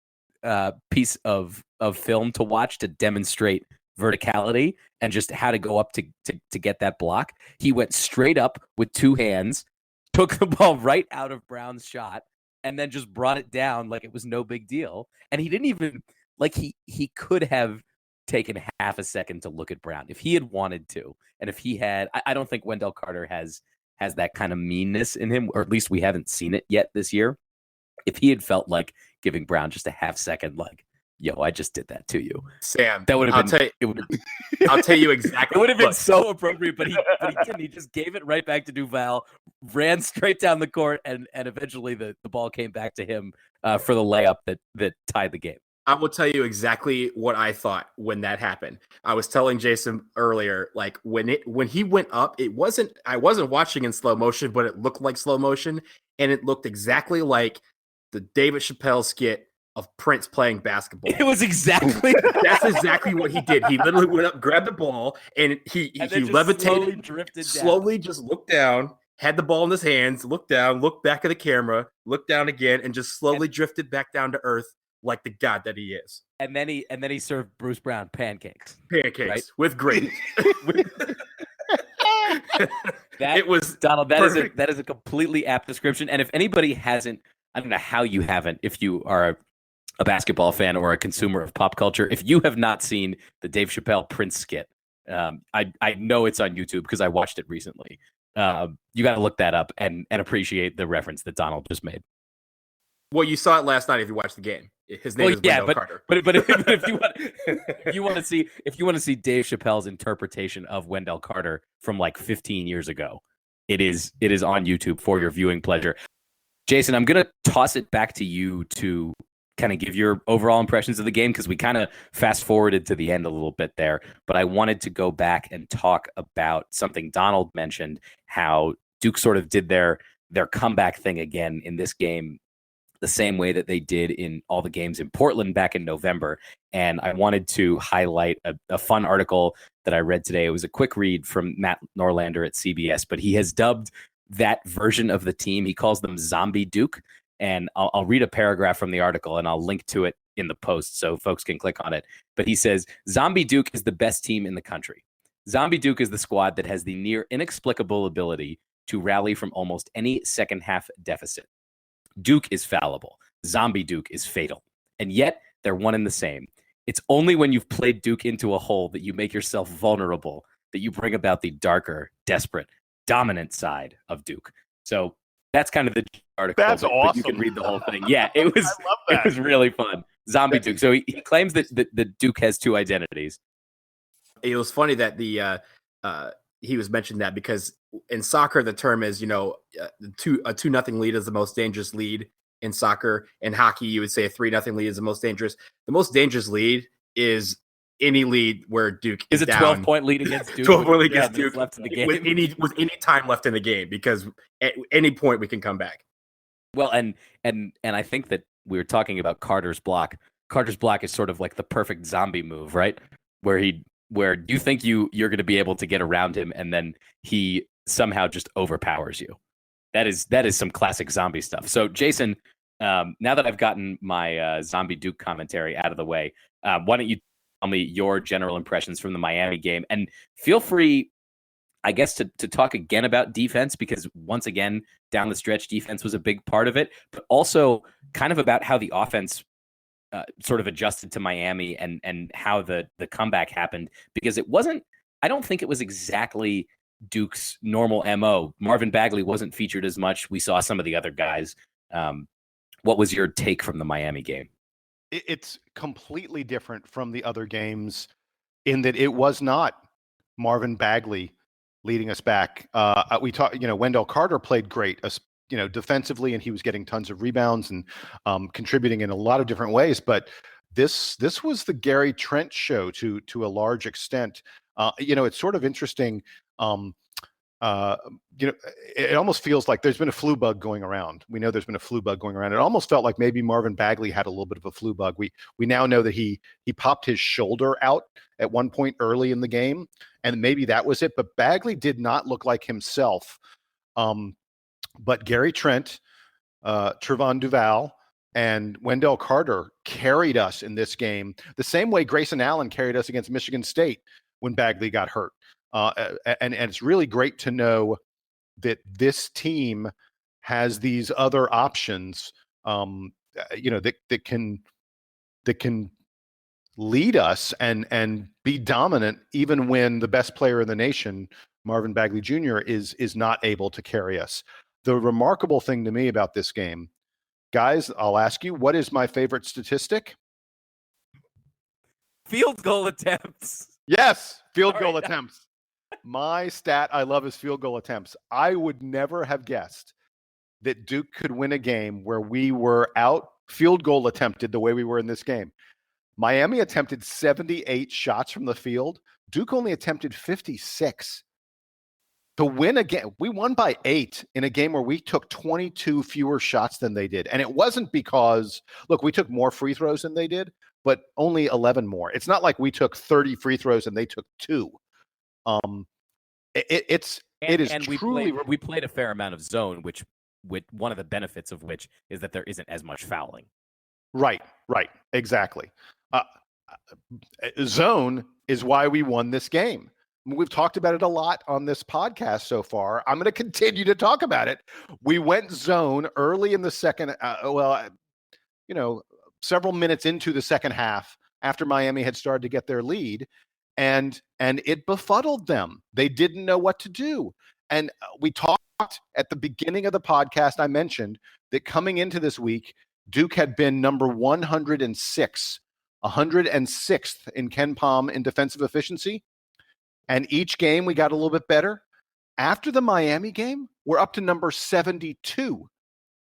piece of film to watch to demonstrate verticality and just how to go up to get that block. He went straight up with two hands, took the ball right out of Brown's shot, and then just brought it down like it was no big deal. And he didn't even he could have taken half a second to look at Brown if he had wanted to. And if he had, I don't think Wendell Carter has that kind of meanness in him, or at least we haven't seen it yet this year. If he had felt like giving Brown just a half second, like, "Yo, I just did that to you," Sam, that would have been. I'll tell you exactly. It would have been so appropriate, but he didn't. He just gave it right back to Duvall, ran straight down the court, and eventually the ball came back to him for the layup that tied the game. I will tell you exactly what I thought when that happened. I was telling Jason earlier, like when he went up, I wasn't watching in slow motion, but it looked like slow motion, and it looked exactly like the David Chappelle skit of Prince playing basketball. It was exactly that's exactly what he did. He literally went up, grabbed the ball, and he levitated, slowly just looked down, had the ball in his hands, looked down, looked back at the camera, looked down again, and just slowly drifted back down to earth like the god that he is. And then he served Bruce Brown pancakes, right? With gravy. It was Donald. That is a completely apt description. And if anybody hasn't, I don't know how you haven't, if you are a basketball fan or a consumer of pop culture, if you have not seen the Dave Chappelle Prince skit, I know it's on YouTube because I watched it recently. You got to look that up and appreciate the reference that Donald just made. Well, you saw it last night if you watched the game. His name is Wendell Carter. But if you want to see Dave Chappelle's interpretation of Wendell Carter from like 15 years ago, it is on YouTube for your viewing pleasure. Jason, I'm going to toss it back to you to kind of give your overall impressions of the game, because we kind of fast forwarded to the end a little bit there. But I wanted to go back and talk about something Donald mentioned, how Duke sort of did their comeback thing again in this game, the same way that they did in all the games in Portland back in November. And I wanted to highlight a fun article that I read today. It was a quick read from Matt Norlander at CBS, but he has dubbed that version of the team, he calls them Zombie Duke. And I'll read a paragraph from the article and I'll link to it in the post so folks can click on it. But he says, Zombie Duke is the best team in the country. Zombie Duke is the squad that has the near inexplicable ability to rally from almost any second half deficit. Duke is fallible. Zombie Duke is fatal. And yet they're one and the same. It's only when you've played Duke into a hole that you make yourself vulnerable, that you bring about the darker, desperate, dominant side of Duke. So that's kind of the article. That's awesome. But you can read the whole thing. Yeah, it was really fun. Zombie Duke. So he claims that Duke has two identities. It was funny that he was mentioning that because in soccer the term is, a 2-0 lead is the most dangerous lead in soccer. In hockey, you would say a 3-0 lead is the most dangerous. The most dangerous lead is any lead where Duke is down. 12-point lead against Duke. 12-point lead against Duke left in the game. with any time left in the game, because at any point we can come back. Well, and I think that we were talking about Carter's block. Carter's block is sort of like the perfect zombie move, right? Where he where you think you're going to be able to get around him, and then he somehow just overpowers you. That is some classic zombie stuff. So, Jason, now that I've gotten my zombie Duke commentary out of the way, why don't you tell me your general impressions from the Miami game? And feel free, I guess, to talk again about defense, because once again, down the stretch, defense was a big part of it, but also kind of about how the offense sort of adjusted to Miami and how the comeback happened, because I don't think it was exactly Duke's normal MO. Marvin Bagley wasn't featured as much. We saw some of the other guys. What was your take from the Miami game? It's completely different from the other games in that it was not Marvin Bagley leading us back. We talked, Wendell Carter played great, defensively, and he was getting tons of rebounds and contributing in a lot of different ways. But this was the Gary Trent show to a large extent. It's sort of interesting. It almost feels like there's been a flu bug going around. We know there's been a flu bug going around. It almost felt like maybe Marvin Bagley had a little bit of a flu bug. We now know that he popped his shoulder out at one point early in the game, and maybe that was it. But Bagley did not look like himself. But Gary Trent, Trevon Duvall, and Wendell Carter carried us in this game the same way Grayson Allen carried us against Michigan State when Bagley got hurt. And it's really great to know that this team has these other options, that can lead us and be dominant even when the best player in the nation, Marvin Bagley Jr., is not able to carry us. The remarkable thing to me about this game, guys, I'll ask you, what is my favorite statistic? Field goal attempts. Yes, field goal attempts. My stat I love is field goal attempts. I would never have guessed that Duke could win a game where we were out field goal attempted the way we were in this game. Miami attempted 78 shots from the field. Duke only attempted 56. To win a game, we won by 8 in a game where we took 22 fewer shots than they did. And it wasn't because, look, we took more free throws than they did, but only 11 more. It's not like we took 30 free throws and they took 2. It is truly. We played a fair amount of zone, which with one of the benefits of which is that there isn't as much fouling. Right, exactly. Zone is why we won this game. We've talked about it a lot on this podcast so far. I'm going to continue to talk about it. We went zone early in the second, several minutes into the second half after Miami had started to get their lead, and it befuddled them. They didn't know what to do. And we talked at the beginning of the podcast, I mentioned that coming into this week, Duke had been number 106, 106th in Ken Pom in defensive efficiency. And each game we got a little bit better. After the Miami game, we're up to number 72.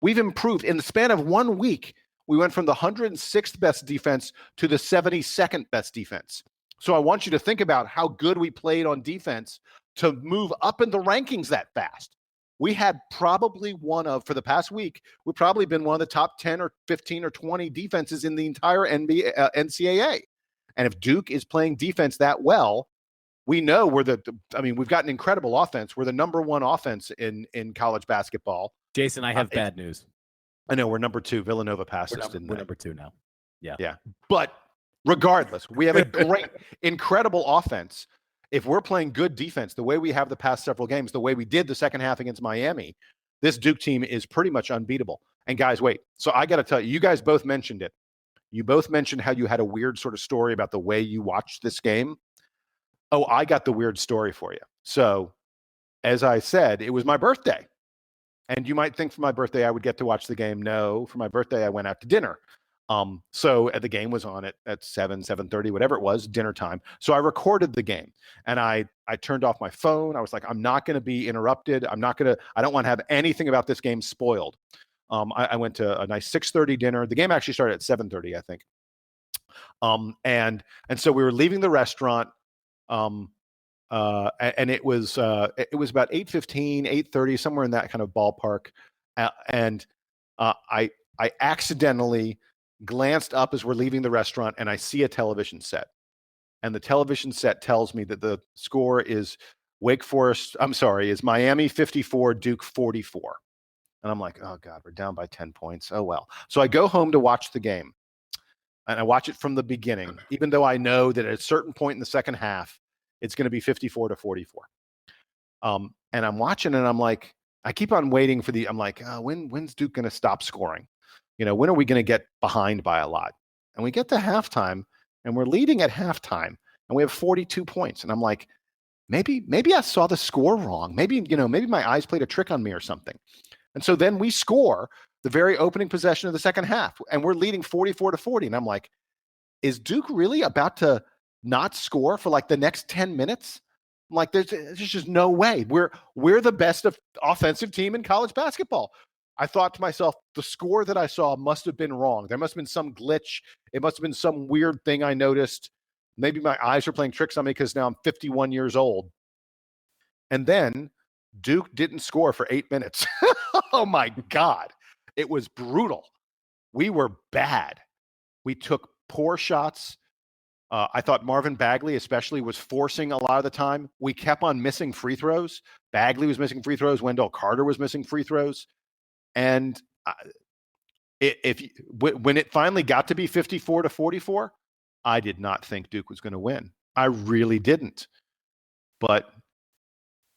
We've improved. In the span of 1 week, we went from the 106th best defense to the 72nd best defense. So I want you to think about how good we played on defense to move up in the rankings that fast. We had probably for the past week, we've probably been one of the top 10 or 15 or 20 defenses in the entire NCAA. And if Duke is playing defense that well, we know we've got an incredible offense. We're the number 1 offense in college basketball. Jason, I have bad news. I know we're number 2. Villanova passed us. We're number 2 now. Yeah. But regardless, we have a great, incredible offense. If we're playing good defense, the way we have the past several games, the way we did the second half against Miami, this Duke team is pretty much unbeatable. And guys, wait. So I got to tell you, you guys both mentioned it. You both mentioned how you had a weird sort of story about the way you watched this game. Oh, I got the weird story for you. So, as I said, it was my birthday. And you might think for my birthday I would get to watch the game. No, for my birthday I went out to dinner. So the game was on at 7:30, whatever it was, dinner time. So I recorded the game and I turned off my phone. I was like, I'm not going to be interrupted. I don't want to have anything about this game spoiled. I went to a nice 6:30 dinner. The game actually started at 7:30, I think. And so we were leaving the restaurant. And it was about 8:15, 8:30, somewhere in that kind of ballpark. And I accidentally glanced up as we're leaving the restaurant and I see a television set. and the television set tells me that the score is Miami 54, Duke 44. And I'm like, oh God, we're down by 10 points. Oh, well. So I go home to watch the game, and I watch it from the beginning, even though I know that at a certain point in the second half, it's going to be 54 to 44. And I'm watching, and I'm like, I keep on waiting for when's Duke going to stop scoring? When are we going to get behind by a lot? And we get to halftime, and we're leading at halftime, and we have 42 points. And I'm like, maybe I saw the score wrong. Maybe my eyes played a trick on me or something. And so then we score the very opening possession of the second half, and we're leading 44 to 40. And I'm like, is Duke really about to not score for like the next 10 minutes? I'm like, there's just no way. We're the best offensive team in college basketball. I thought to myself, the score that I saw must have been wrong. There must have been some glitch. It must have been some weird thing I noticed. Maybe my eyes are playing tricks on me because now I'm 51 years old. And then Duke didn't score for 8 minutes. Oh my God. It was brutal. We were bad. We took poor shots. I thought Marvin Bagley especially was forcing a lot of the time. We kept on missing free throws. Bagley was missing free throws. Wendell Carter was missing free throws. And when it finally got to be 54 to 44, I did not think Duke was going to win. I really didn't. But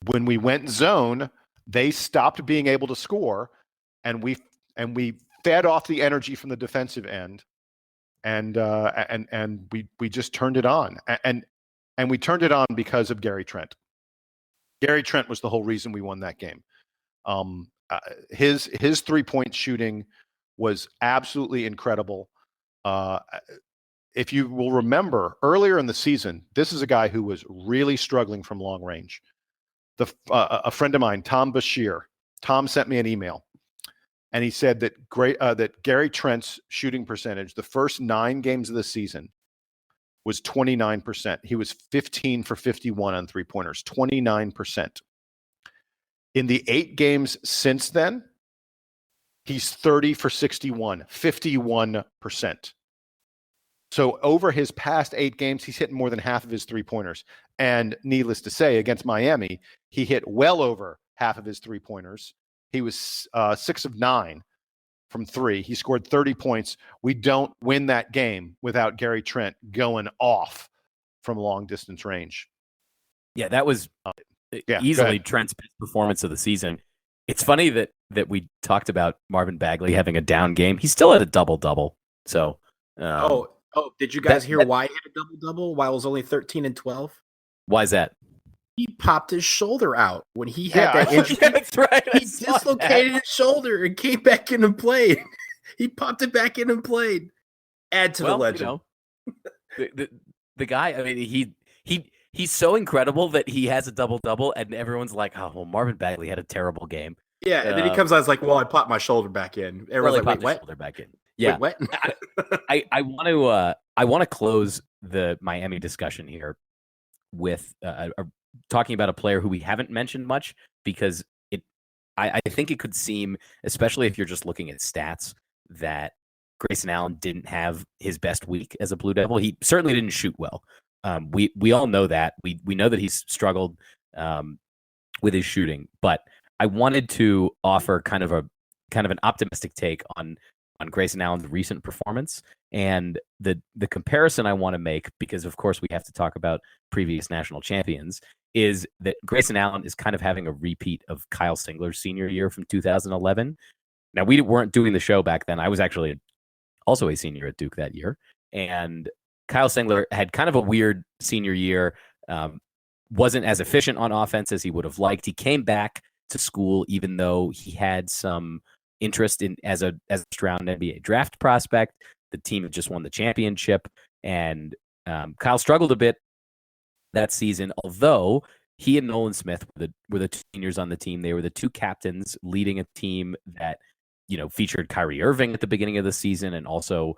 when we went zone, they stopped being able to score, and we fed off the energy from the defensive end, and we just turned it on, and we turned it on because of Gary Trent. Gary Trent was the whole reason we won that game. His 3-point shooting was absolutely incredible. If you will remember, earlier in the season, this is a guy who was really struggling from long range. A friend of mine, Tom Bashir, Tom sent me an email, and he said that Gary Trent's shooting percentage, the first 9 games of the season, was 29%. He was 15 for 51 on 3-pointers, 29%. In the 8 games since then, he's 30 for 61, 51%. So over his past 8 games, he's hitting more than half of his 3-pointers. And needless to say, against Miami, he hit well over half of his 3-pointers. He was 6 of 9 from 3. He scored 30 points. We don't win that game without Gary Trent going off from long distance range. Yeah, that was easily Trent's best performance of the season. It's funny that we talked about Marvin Bagley having a down game. He still had a double-double. So, did you guys hear why he had a double-double while it was only 13 and 12? Why is that? He popped his shoulder out when he had that injury. Yeah, that's right. He dislocated his shoulder and came back in and played. He popped it back in and played. Add to the legend. The guy, I mean, he's so incredible that he has a double-double, and everyone's like, oh, well, Marvin Bagley had a terrible game. Yeah, and then he comes out and is like, well, I popped my shoulder back in. Everyone's like, wait, what? Shoulder back in. Yeah. Wait, what? I want to close the Miami discussion here with talking about a player who we haven't mentioned much, because I think it could seem, especially if you're just looking at stats, that Grayson Allen didn't have his best week as a Blue Devil. He certainly didn't shoot well. We all know that. We know that he's struggled with his shooting, but I wanted to offer kind of an optimistic take on Grayson Allen's recent performance, and the comparison I want to make, because of course we have to talk about previous national champions, is that Grayson Allen is kind of having a repeat of Kyle Singler's senior year from 2011. Now, we weren't doing the show back then. I was actually also a senior at Duke that year, and Kyle Singler had kind of a weird senior year, wasn't as efficient on offense as he would have liked. He came back to school even though he had some interest in as a round NBA draft prospect. The team had just won the championship, and Kyle struggled a bit that season, although he and Nolan Smith were the two seniors on the team. They were the two captains leading a team that, featured Kyrie Irving at the beginning of the season, and also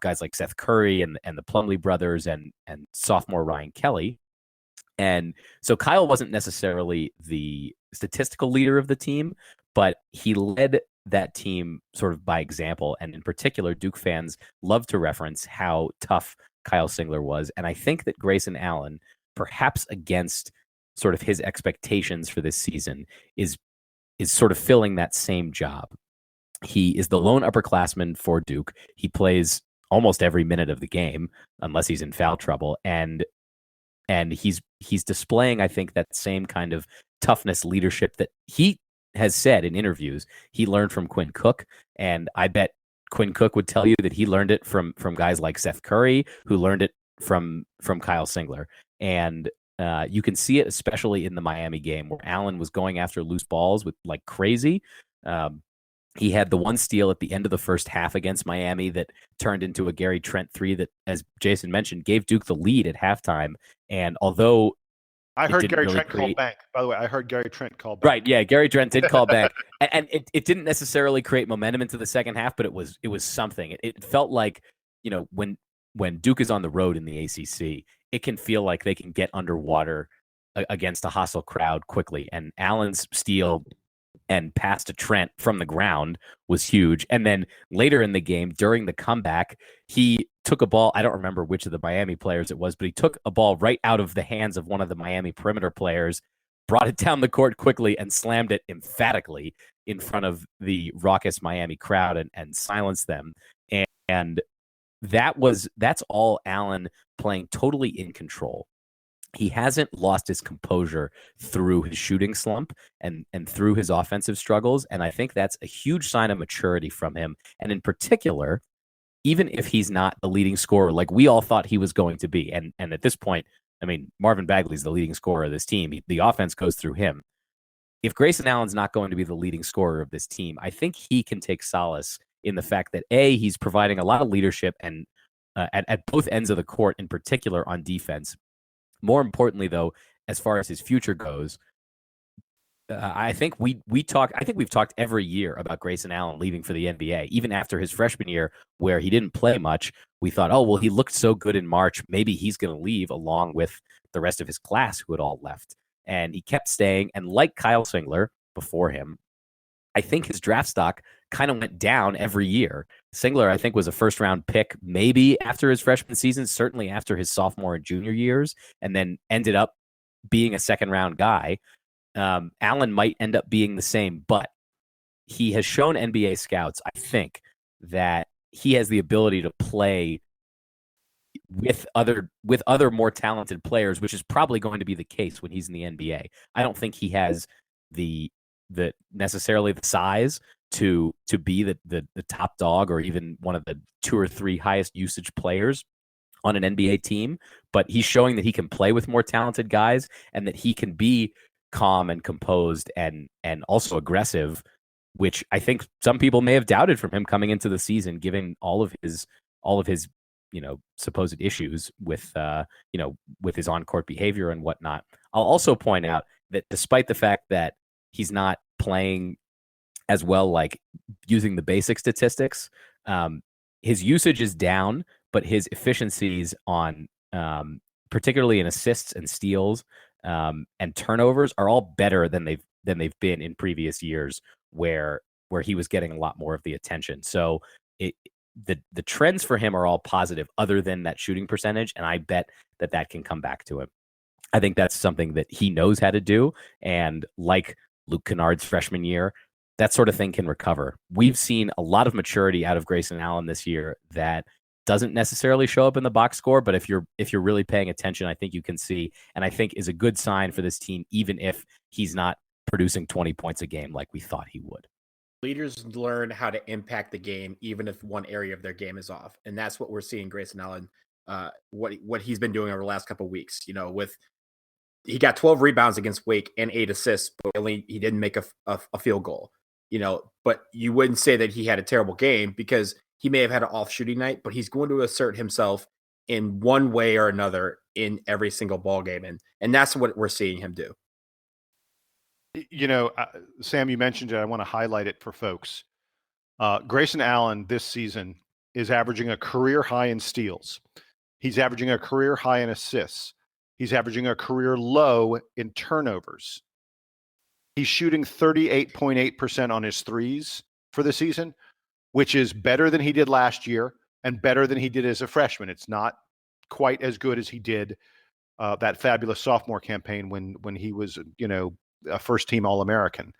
guys like Seth Curry and the Plumlee brothers and sophomore Ryan Kelly. And so Kyle wasn't necessarily the statistical leader of the team, but he led that team sort of by example. And in particular, Duke fans love to reference how tough Kyle Singler was. And I think that Grayson Allen, perhaps against sort of his expectations for this season, is sort of filling that same job. He is the lone upperclassman for Duke. He plays almost every minute of the game, unless he's in foul trouble. And he's displaying, I think, that same kind of toughness, leadership that he has said in interviews he learned from Quinn Cook. And I bet Quinn Cook would tell you that he learned it from guys like Seth Curry, who learned it from Kyle Singler. And you can see it especially in the Miami game, where Allen was going after loose balls with like crazy. He had the one steal at the end of the first half against Miami that turned into a Gary Trent three that, as Jason mentioned, gave Duke the lead at halftime. And although I heard Gary Trent call back. By the way, I heard Gary Trent call back. Right, yeah, Gary Trent did call back. And it didn't necessarily create momentum into the second half, but it was something. It felt like, when Duke is on the road in the ACC, it can feel like they can get underwater against a hostile crowd quickly. And Allen's steal and pass to Trent from the ground was huge. And then later in the game, during the comeback, he took a ball. I don't remember which of the Miami players it was, but he took a ball right out of the hands of one of the Miami perimeter players, brought it down the court quickly, and slammed it emphatically in front of the raucous Miami crowd and silenced them. And that's all Allen playing totally in control. He hasn't lost his composure through his shooting slump and through his offensive struggles. And I think that's a huge sign of maturity from him. And in particular, even if he's not the leading scorer like we all thought he was going to be, and at this point, I mean, Marvin Bagley is the leading scorer of this team. The offense goes through him. If Grayson Allen's not going to be the leading scorer of this team, I think he can take solace in the fact that, A, he's providing a lot of leadership and at both ends of the court, in particular on defense. More importantly, though, as far as his future goes, I think we've talked every year about Grayson Allen leaving for the NBA. Even after his freshman year, where he didn't play much, we thought, oh, well, he looked so good in March, maybe he's going to leave along with the rest of his class who had all left. And he kept staying. And like Kyle Singler before him, I think his draft stock kind of went down every year. Singler, I think, was a first-round pick maybe after his freshman season, certainly after his sophomore and junior years, and then ended up being a second-round guy. Allen might end up being the same, but he has shown NBA scouts, I think, that he has the ability to play with other more talented players, which is probably going to be the case when he's in the NBA. I don't think he has the necessarily the size to be the top dog or even one of the 2 or 3 highest usage players on an NBA team, but he's showing that he can play with more talented guys and that he can be calm and composed and also aggressive, which I think some people may have doubted from him coming into the season, given all of his supposed issues with his on-court behavior and whatnot. I'll also point out that despite the fact that he's not playing as well, like using the basic statistics, his usage is down, but his efficiencies on particularly in assists and steals and turnovers are all better than they've been in previous years where he was getting a lot more of the attention. So the trends for him are all positive other than that shooting percentage, and I bet that can come back to him. I think that's something that he knows how to do, and like Luke Kennard's freshman year, that sort of thing can recover. We've seen a lot of maturity out of Grayson Allen this year that doesn't necessarily show up in the box score, but if you're really paying attention, I think you can see, and I think is a good sign for this team, even if he's not producing 20 points a game like we thought he would. Leaders learn how to impact the game, even if one area of their game is off, and that's what we're seeing Grayson Allen, what he's been doing over the last couple of weeks. He got 12 rebounds against Wake and 8 assists, but he didn't make a field goal. But you wouldn't say that he had a terrible game because he may have had an off shooting night, but he's going to assert himself in one way or another in every single ball game, and that's what we're seeing him do. Sam, you mentioned it. I want to highlight it for folks. Grayson Allen this season is averaging a career high in steals. He's averaging a career high in assists. He's averaging a career low in turnovers. He's shooting 38.8% on his threes for the season, which is better than he did last year and better than he did as a freshman. It's not quite as good as he did that fabulous sophomore campaign when he was, a first-team All-American.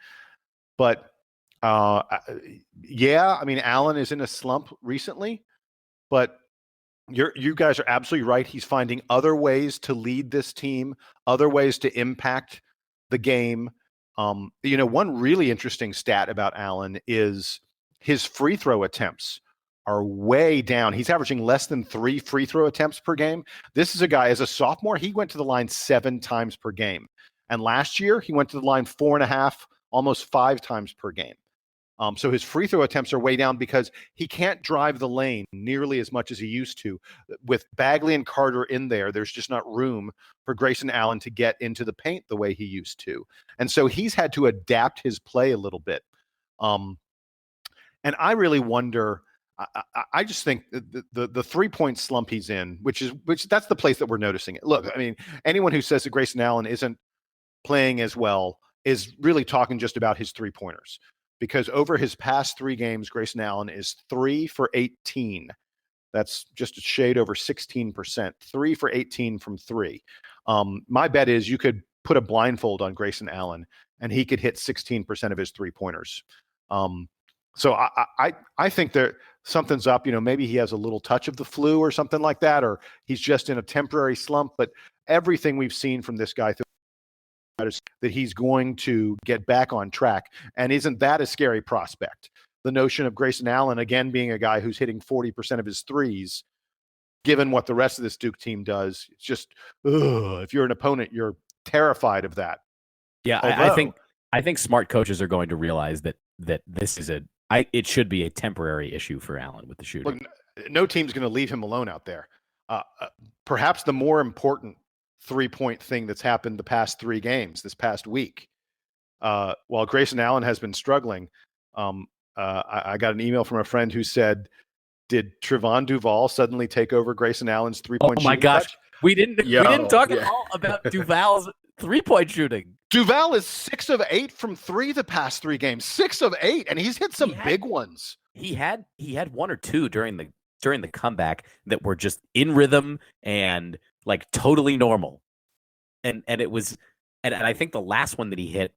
But yeah, I mean, Allen is in a slump recently, but you guys are absolutely right. He's finding other ways to lead this team, other ways to impact the game. One really interesting stat about Allen is his free throw attempts are way down. He's averaging less than 3 free throw attempts per game. This is a guy, as a sophomore, he went to the line 7 times per game. And last year, he went to the line 4.5, almost 5 times per game. So his free throw attempts are way down because he can't drive the lane nearly as much as he used to. With Bagley and Carter in there, there's just not room for Grayson Allen to get into the paint the way he used to. And so he's had to adapt his play a little bit. And I really wonder, I just think the 3-point slump he's in, which that's the place that we're noticing it. Look, I mean, anyone who says that Grayson Allen isn't playing as well is really talking just about his 3-pointers. Because over his past 3 games, Grayson Allen is 3 for 18. That's just a shade over 16%. 3 for 18 from 3. My bet is you could put a blindfold on Grayson Allen and he could hit 16% of his 3-pointers. So I think that something's up. Maybe he has a little touch of the flu or something like that, or he's just in a temporary slump. But everything we've seen from this guy that he's going to get back on track. And isn't that a scary prospect? The notion of Grayson Allen, again, being a guy who's hitting 40% of his threes, given what the rest of this Duke team does, it's just, if you're an opponent, you're terrified of that. Yeah, I think smart coaches are going to realize that this is it should be a temporary issue for Allen with the shooting. Look, no team's going to leave him alone out there. Perhaps the more important 3-point thing that's happened the past 3 games, this past week, while Grayson Allen has been struggling, I got an email from a friend who said, did Trevon Duvall suddenly take over Grayson Allen's 3-point shooting? Oh my gosh. Touch? We didn't talk at all about Duvall's 3-point shooting. Duvall is 6 of 8 from 3 the past 3 games. 6 of 8, and he's hit some big ones. He had 1 or 2 during the comeback that were just in rhythm and like totally normal. And it was, and I think the last one that he hit,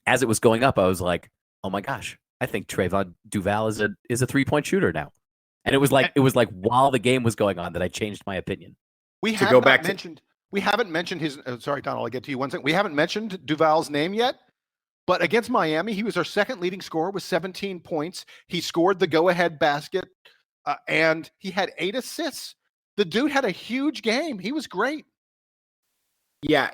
as it was going up, I was like, oh my gosh, I think Trevon Duvall is a 3-point shooter now. And it was like while the game was going on that I changed my opinion. We haven't mentioned his. Sorry, Donald, I'll get to you one second. We haven't mentioned Duvall's name yet, but against Miami, he was our second leading scorer with 17 points. He scored the go-ahead basket, and he had 8 assists. The dude had a huge game. He was great. Yeah,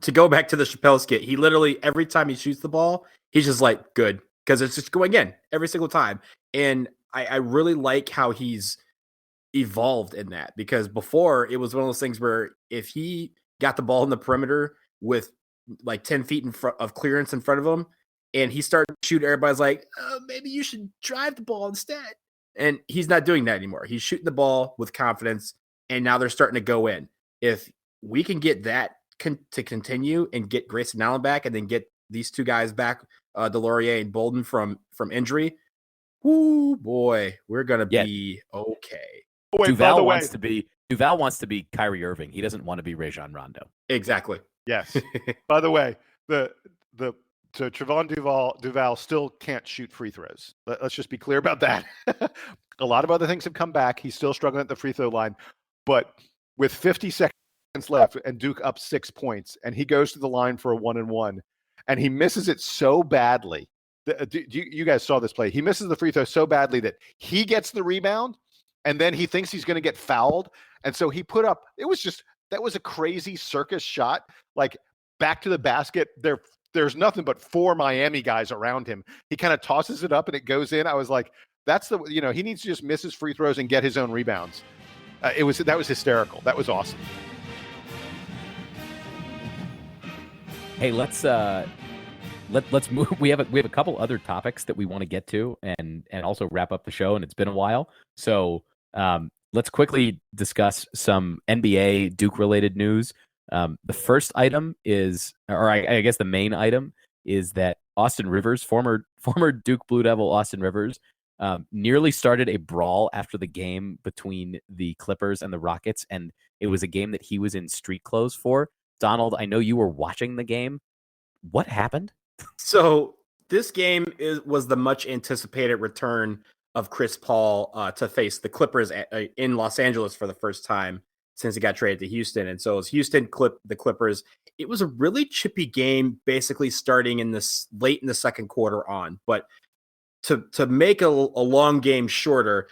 to go back to the Capel skit, he literally, every time he shoots the ball, he's just like, good, because it's just going in every single time. And I really like how he's evolved in that, because before it was one of those things where if he got the ball in the perimeter with like 10 feet in front of clearance in front of him and he started to shoot, everybody's like, oh, maybe you should drive the ball instead. And he's not doing that anymore. He's shooting the ball with confidence, and now they're starting to go in. If we can get that to continue and get Grayson Allen back and then get these 2 guys back, Delorier and Bolden from injury, whoo boy, we're gonna be okay. Wait, Duvall wants to be Kyrie Irving. He doesn't want to be Rajon Rondo. Exactly. Yes. By the way, so Trevon Duvall still can't shoot free throws. Let's just be clear about that. A lot of other things have come back. He's still struggling at the free throw line, but with 50 seconds left and Duke up 6 points, and he goes to the line for a 1-and-1, and he misses it so badly. You guys saw this play. He misses the free throw so badly that he gets the rebound, and then he thinks he's going to get fouled, and so he put up. That was a crazy circus shot, like back to the basket. There's nothing but 4 Miami guys around him. He kind of tosses it up and it goes in. I was like, he needs to just miss his free throws and get his own rebounds. That was hysterical. That was awesome. Hey, let's move. We have a couple other topics that we want to get to and also wrap up the show, and it's been a while. So let's quickly discuss some NBA Duke related news. The first item is, or I guess the main item is that Austin Rivers, former Duke Blue Devil Austin Rivers, nearly started a brawl after the game between the Clippers and the Rockets, and it was a game that he was in street clothes for. Donald, I know you were watching the game. What happened? So this game was the much anticipated return of Chris Paul to face the Clippers in Los Angeles for the first time since he got traded to Houston. And so as Houston clipped the Clippers, it was a really chippy game, basically starting in this late in the second quarter on. But to make a long game shorter,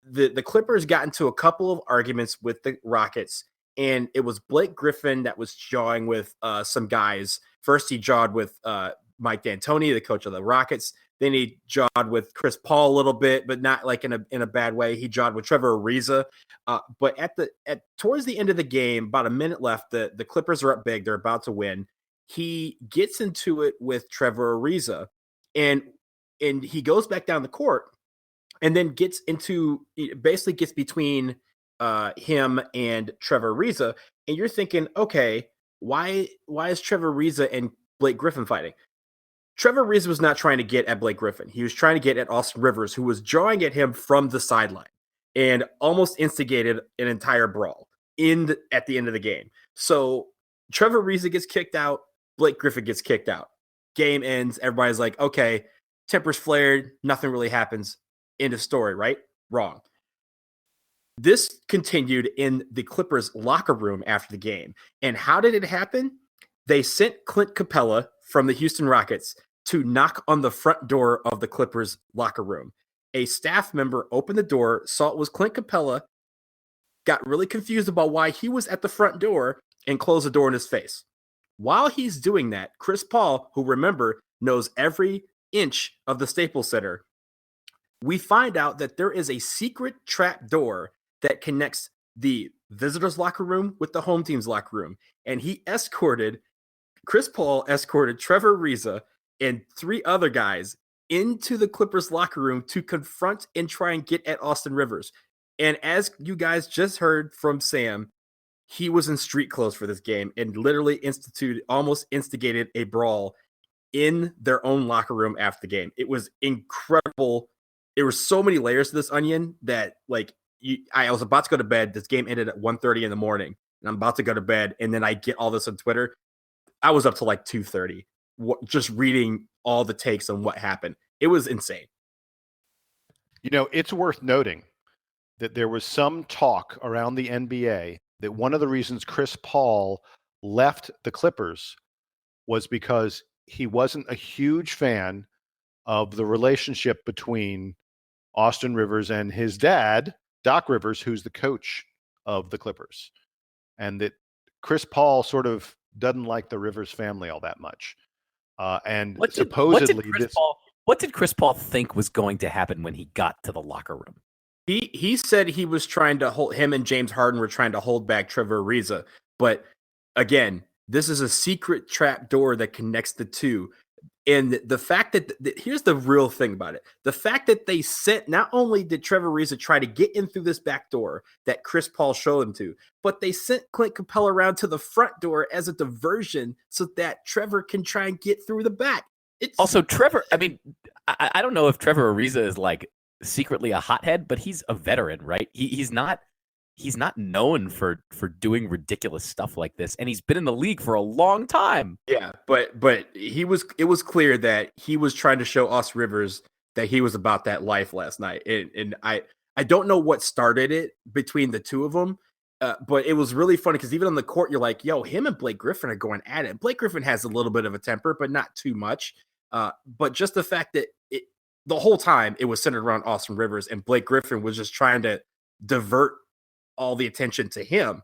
the Clippers got into a couple of arguments with the Rockets, and it was Blake Griffin that was jawing with some guys. First, he jawed with Mike D'Antoni, the coach of the Rockets. Then he jawed with Chris Paul a little bit, but not like in a bad way. He jawed with Trevor Ariza. But towards the end of the game, about a minute left, the Clippers are up big. They're about to win. He gets into it with Trevor Ariza, and he goes back down the court, and then gets between him and Trevor Ariza. And you're thinking, okay, why is Trevor Ariza and Blake Griffin fighting? Trevor Ariza was not trying to get at Blake Griffin. He was trying to get at Austin Rivers, who was jawing at him from the sideline and almost instigated an entire brawl at the end of the game. So Trevor Ariza gets kicked out. Blake Griffin gets kicked out. Game ends. Everybody's like, okay, tempers flared. Nothing really happens. End of story, right? Wrong. This continued in the Clippers locker room after the game. And how did it happen? They sent Clint Capella from the Houston Rockets to knock on the front door of the Clippers locker room. A staff member opened the door, saw it was Clint Capella, got really confused about why he was at the front door, and closed the door in his face. While he's doing that, Chris Paul, who remember knows every inch of the Staples Center, we find out that there is a secret trap door that connects the visitors' locker room with the home team's locker room. And Chris Paul escorted Trevor Ariza and 3 other guys into the Clippers locker room to confront and try and get at Austin Rivers. And as you guys just heard from Sam, he was in street clothes for this game and literally almost instigated a brawl in their own locker room after the game. It was incredible. There were so many layers to this onion that I was about to go to bed. This game ended at 1:30 in the morning, and I'm about to go to bed. And then I get all this on Twitter. I was up to like 2:30, just reading all the takes on what happened. It was insane. It's worth noting that there was some talk around the NBA that one of the reasons Chris Paul left the Clippers was because he wasn't a huge fan of the relationship between Austin Rivers and his dad, Doc Rivers, who's the coach of the Clippers. And that Chris Paul sort of doesn't like the Rivers family all that much. What did Chris Paul think was going to happen when he got to the locker room? He said he was trying to him and James Harden were trying to hold back Trevor Ariza. But again, this is a secret trap door that connects the two. And the fact that here's the real thing about it. The fact that they sent, not only did Trevor Ariza try to get in through this back door that Chris Paul showed him to, but they sent Clint Capella around to the front door as a diversion so that Trevor can try and get through the back. Also, Trevor, I mean, I don't know if Trevor Ariza is like secretly a hothead, but he's a veteran, right? He's not known for doing ridiculous stuff like this, and he's been in the league for a long time. Yeah, but it was clear that he was trying to show us Rivers that he was about that life last night, and I don't know what started it between the two of them, but it was really funny because even on the court, you're like, yo, him and Blake Griffin are going at it. Blake Griffin has a little bit of a temper, but not too much. But just the fact that the whole time it was centered around Austin Rivers, and Blake Griffin was just trying to divert all the attention to him.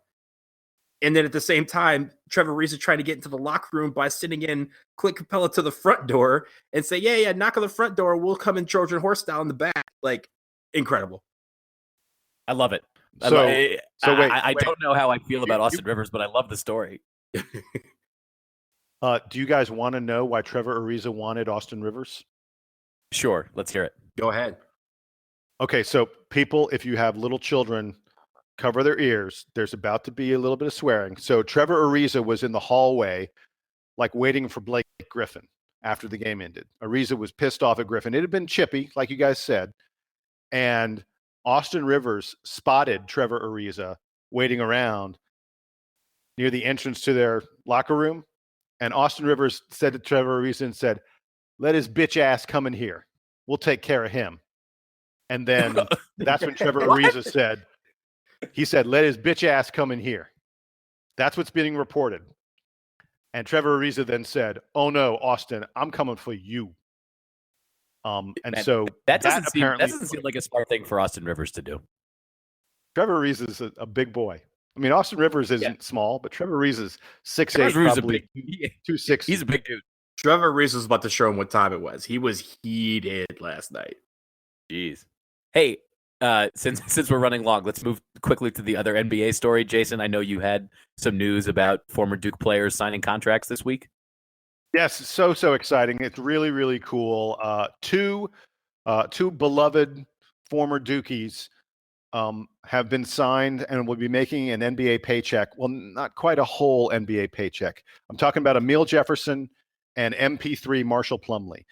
And then at the same time, Trevor Ariza trying to get into the locker room by sending in Clint Capella to the front door and say, yeah, knock on the front door. We'll come in Trojan horse style in the back. Like, incredible. I love it. I don't know how I feel about Austin Rivers, but I love the story. Do you guys want to know why Trevor Ariza wanted Austin Rivers? Sure. Let's hear it. Go ahead. Okay. So people, if you have little children, cover their ears. There's about to be a little bit of swearing. So Trevor Ariza was in the hallway, like waiting for Blake Griffin after the game ended. Ariza was pissed off at Griffin. It had been chippy, like you guys said. and Austin Rivers spotted Trevor Ariza waiting around near the entrance to their locker room. And Austin Rivers said to Trevor Ariza and said, "Let his bitch ass come in here. We'll take care of him." And then that's when Trevor Ariza said, "Let his bitch ass come in here." That's what's being reported. And Trevor Ariza then said, "Oh no, Austin, I'm coming for you." So that doesn't seem like a smart thing for Austin Rivers to do. Trevor Ariza is a big boy. I mean, Austin Rivers isn't small, but Trevor Ariza is 6'8", probably 260. He's a big dude. Trevor Ariza was about to show him what time it was. He was heated last night. Jeez. Hey, since we're running long, let's move quickly to the other NBA story. Jason, I know you had some news about former Duke players signing contracts this week. Yes, so exciting. It's really, really cool. Two beloved former Dukies have been signed and will be making an NBA paycheck. Well, not quite a whole NBA paycheck. I'm talking about Amile Jefferson and MP3 Marshall Plumlee.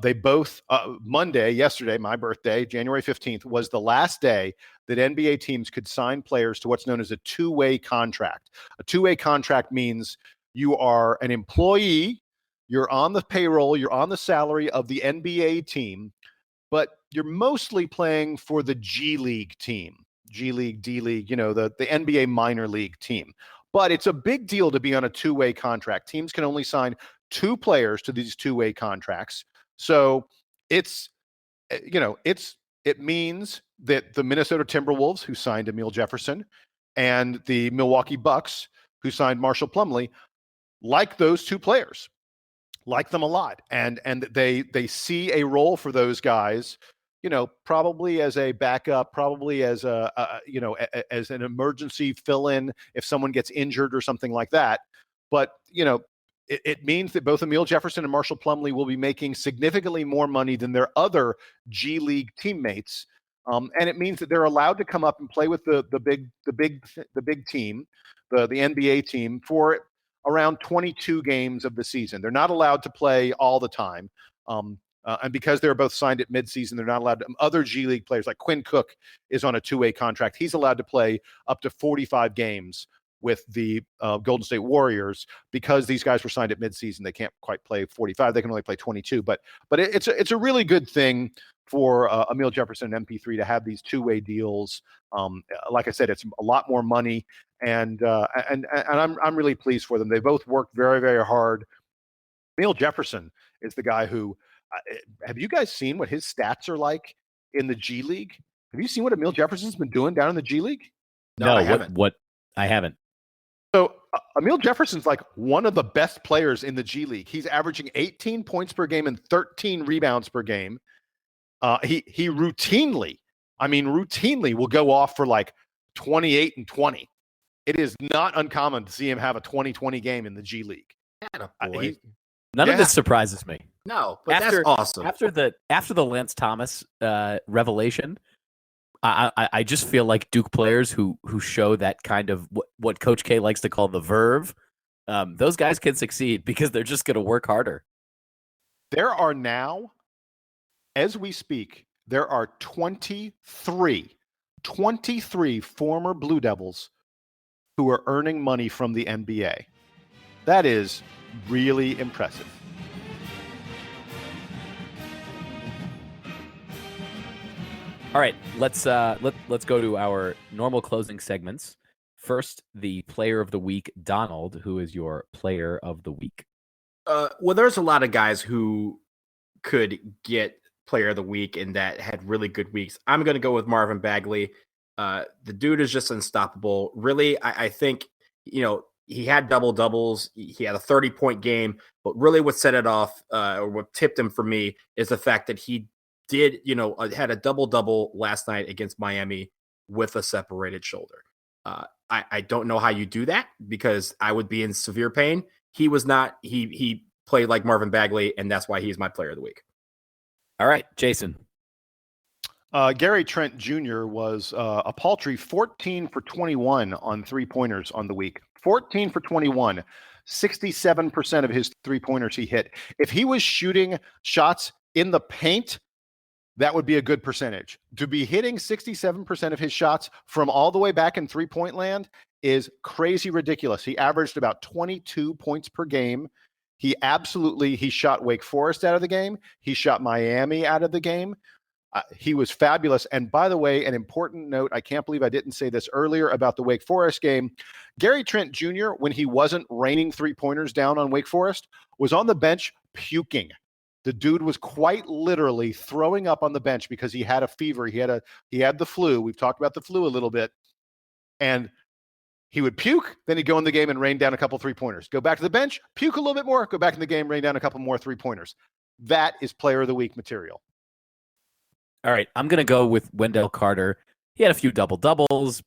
They both, yesterday, my birthday, January 15th, was the last day that NBA teams could sign players to what's known as a two-way contract. A two-way contract means you are an employee, you're on the payroll, you're on the salary of the NBA team, but you're mostly playing for the G League team, G League, D League, the NBA minor league team. But it's a big deal to be on a two-way contract. Teams can only sign two players to these two-way contracts. So it means that the Minnesota Timberwolves, who signed Amile Jefferson, and the Milwaukee Bucks, who signed Marshall Plumlee, like those two players, like them a lot, and they see a role for those guys, probably as a backup, probably as as an emergency fill-in if someone gets injured or something like that. But it means that both Amile Jefferson and Marshall Plumlee will be making significantly more money than their other G League teammates, and it means that they're allowed to come up and play with the big team, the NBA team, for around 22 games of the season. They're not allowed to play all the time, and because they're both signed at midseason, they're not allowed to. Other G League players, like Quinn Cook, is on a two-way contract. He's allowed to play up to 45 games with the Golden State Warriors. Because these guys were signed at midseason, they can't quite play 45. They can only play 22. But it's a really good thing for Amile Jefferson and MP3 to have these two-way deals. Like I said, it's a lot more money, and I'm really pleased for them. They both worked very, very hard. Amile Jefferson is the guy who have you guys seen what his stats are like in the G League? Have you seen what Amile Jefferson's been doing down in the G League? No, I haven't. What I haven't. So Amile Jefferson's like one of the best players in the G League. He's averaging 18 points per game and 13 rebounds per game. He routinely will go off for like 28 and 20. It is not uncommon to see him have a 20-20 game in the G League. None of this surprises me. No, but that's awesome. After the Lance Thomas revelation, I just feel like Duke players who show that kind of what Coach K likes to call the verve, those guys can succeed because they're just going to work harder. There are now, as we speak, there are 23 former Blue Devils who are earning money from the NBA. That is really impressive. All right, let's go to our normal closing segments. First, the player of the week, Donald. Who is your player of the week? Well, there's a lot of guys who could get player of the week and that had really good weeks. I'm going to go with Marvin Bagley. The dude is just unstoppable. Really, I think, he had double doubles. He had a 30-point game, but really what set it off, or what tipped him for me, is the fact that he did, had a double-double last night against Miami with a separated shoulder. I don't know how you do that because I would be in severe pain. He was not. He played like Marvin Bagley, and that's why he's my player of the week. All right, Jason. Gary Trent Jr. was a paltry 14 for 21 on three-pointers on the week. 14 for 21. 67% of his three-pointers he hit. If he was shooting shots in the paint, that would be a good percentage. To be hitting 67% of his shots from all the way back in three-point land is crazy ridiculous. He averaged about 22 points per game. He shot Wake Forest out of the game. He shot Miami out of the game. He was fabulous. And by the way, an important note, I can't believe I didn't say this earlier about the Wake Forest game. Gary Trent Jr., when he wasn't raining three-pointers down on Wake Forest, was on the bench puking. The dude was quite literally throwing up on the bench because he had a fever. He had the flu. We've talked about the flu a little bit. And he would puke, then he'd go in the game and rain down a couple three-pointers. Go back to the bench, puke a little bit more, go back in the game, rain down a couple more three-pointers. That is player of the week material. All right, I'm going to go with Wendell Carter. He had a few double-doubles,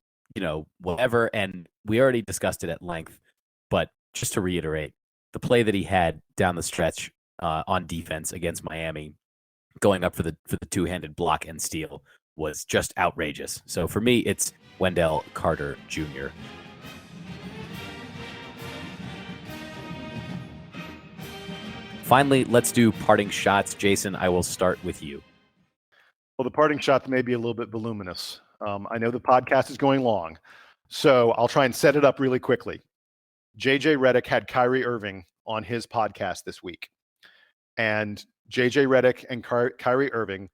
whatever, and we already discussed it at length. But just to reiterate, the play that he had down the stretch on defense against Miami, going up for the two-handed block and steal, was just outrageous. So for me, it's Wendell Carter Jr. Finally, let's do parting shots. Jason, I will start with you. Well, the parting shot may be a little bit voluminous. I know the podcast is going long, so I'll try and set it up really quickly. JJ Redick had Kyrie Irving on his podcast this week. And JJ Redick and Kyrie Irving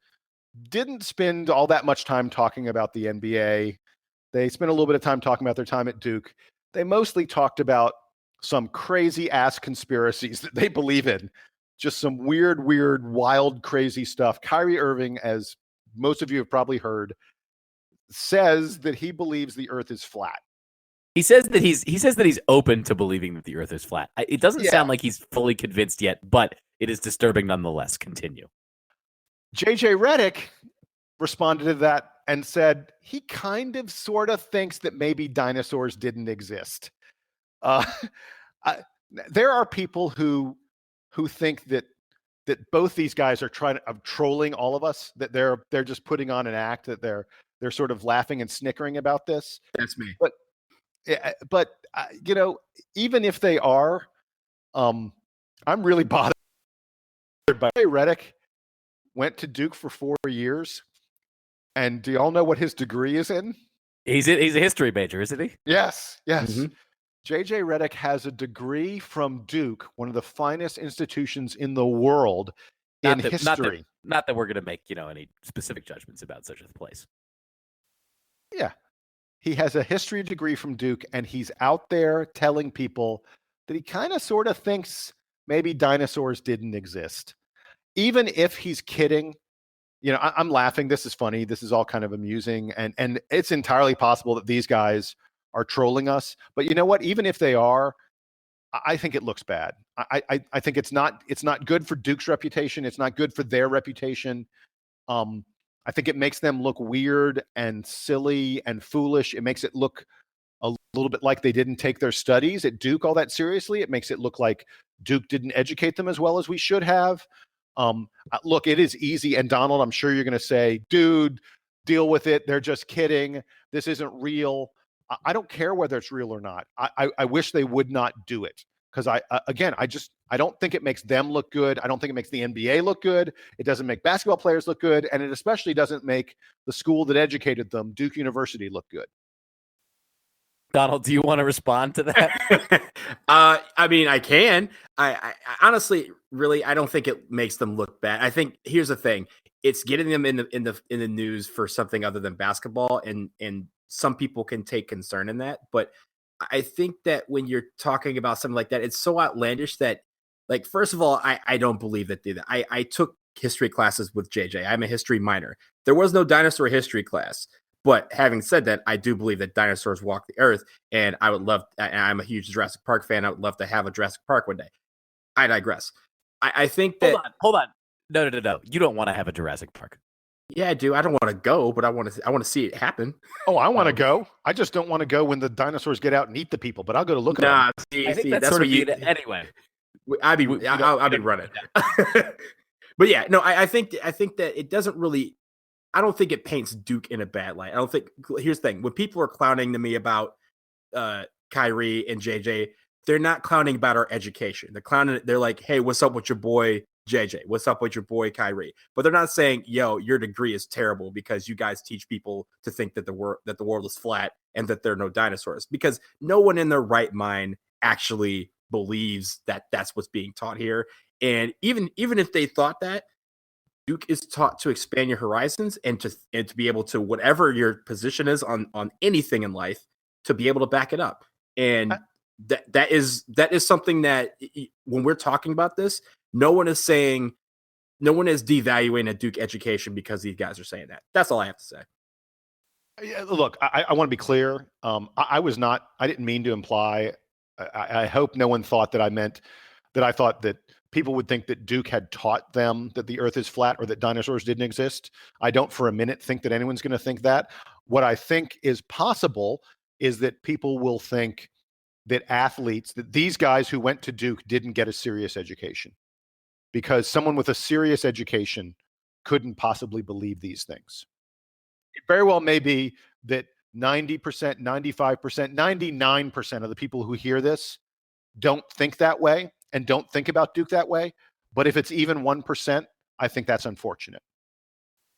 didn't spend all that much time talking about the NBA. They spent a little bit of time talking about their time at Duke. They mostly talked about some crazy ass conspiracies that they believe in. Just some weird, wild, crazy stuff. Kyrie Irving, as most of you have probably heard, says that he believes the earth is flat. He says that he's open to believing that the earth is flat. It doesn't sound like he's fully convinced yet, but it is disturbing nonetheless. Continue. JJ Redick responded to that and said he kind of sort of thinks that maybe dinosaurs didn't exist. There are people who think that both these guys are trolling all of us, that they're just putting on an act, that they're sort of laughing and snickering about this. That's me. But even if they are, I'm really bothered by Redick. Went to Duke for 4 years, and do y'all know what his degree is in? He's a history major, isn't he? Yes. Mm-hmm. JJ Redick has a degree from Duke, one of the finest institutions in the world in history. Not that we're going to make any specific judgments about such a place. Yeah. He has a history degree from Duke, and he's out there telling people that he kind of sort of thinks maybe dinosaurs didn't exist. Even if he's kidding, I'm laughing. This is funny. This is all kind of amusing. And it's entirely possible that these guys are trolling us. But you know what? Even if they are, I think it looks bad. I think it's not good for Duke's reputation. It's not good for their reputation. I think it makes them look weird and silly and foolish. It makes it look a little bit like they didn't take their studies at Duke all that seriously. It makes it look like Duke didn't educate them as well as we should have. Look, it is easy. And Donald, I'm sure you're going to say, dude, deal with it. They're just kidding. This isn't real. I don't care whether it's real or not. I wish they would not do it. Because I don't think it makes them look good. I don't think it makes the NBA look good. It doesn't make basketball players look good. And it especially doesn't make the school that educated them, Duke University, look good. Donald, do you want to respond to that? I mean, I can. I honestly, really, I don't think it makes them look bad. I think here's the thing: it's getting them in the news for something other than basketball, and some people can take concern in that. But I think that when you're talking about something like that, it's so outlandish that, like, first of all, I don't believe that. I took history classes with JJ. I'm a history minor. There was no dinosaur history class. But having said that, I do believe that dinosaurs walk the earth, and I would love, and I'm a huge Jurassic Park fan. I would love to have a Jurassic Park one day. I digress. I think that. Hold on. No. You don't want to have a Jurassic Park. Yeah, I do. I don't want to go, but I want to see it happen. Oh, I want to go. I just don't want to go when the dinosaurs get out and eat the people, but I'll go to look at them. I think that's sort of you. Anyway. I'll be running. But yeah, no, I think that it doesn't really. I don't think it paints Duke in a bad light. I don't think. Here's the thing: when people are clowning to me about Kyrie and JJ, they're not clowning about our education. They're clowning. They're like, "Hey, what's up with your boy JJ? What's up with your boy Kyrie? But they're not saying, yo, your degree is terrible because you guys teach people to think that the world is flat and that there are no dinosaurs. Because no one in their right mind actually believes that that's what's being taught here. And even if they thought that, Duke is taught to expand your horizons and to be able to, whatever your position is on anything in life, to be able to back it up. And that is something that when we're talking about this, no one is devaluing a Duke education because these guys are saying that. That's all I have to say. Yeah, look, I want to be clear. I didn't mean to imply. I hope no one thought that I meant that I thought that people would think that Duke had taught them that the earth is flat or that dinosaurs didn't exist. I don't for a minute think that anyone's going to think that. What I think is possible is that people will think that that these guys who went to Duke didn't get a serious education, because someone with a serious education couldn't possibly believe these things. It very well may be that 90%, 95%, 99% of the people who hear this don't think that way and don't think about Duke that way. But if it's even 1%, I think that's unfortunate.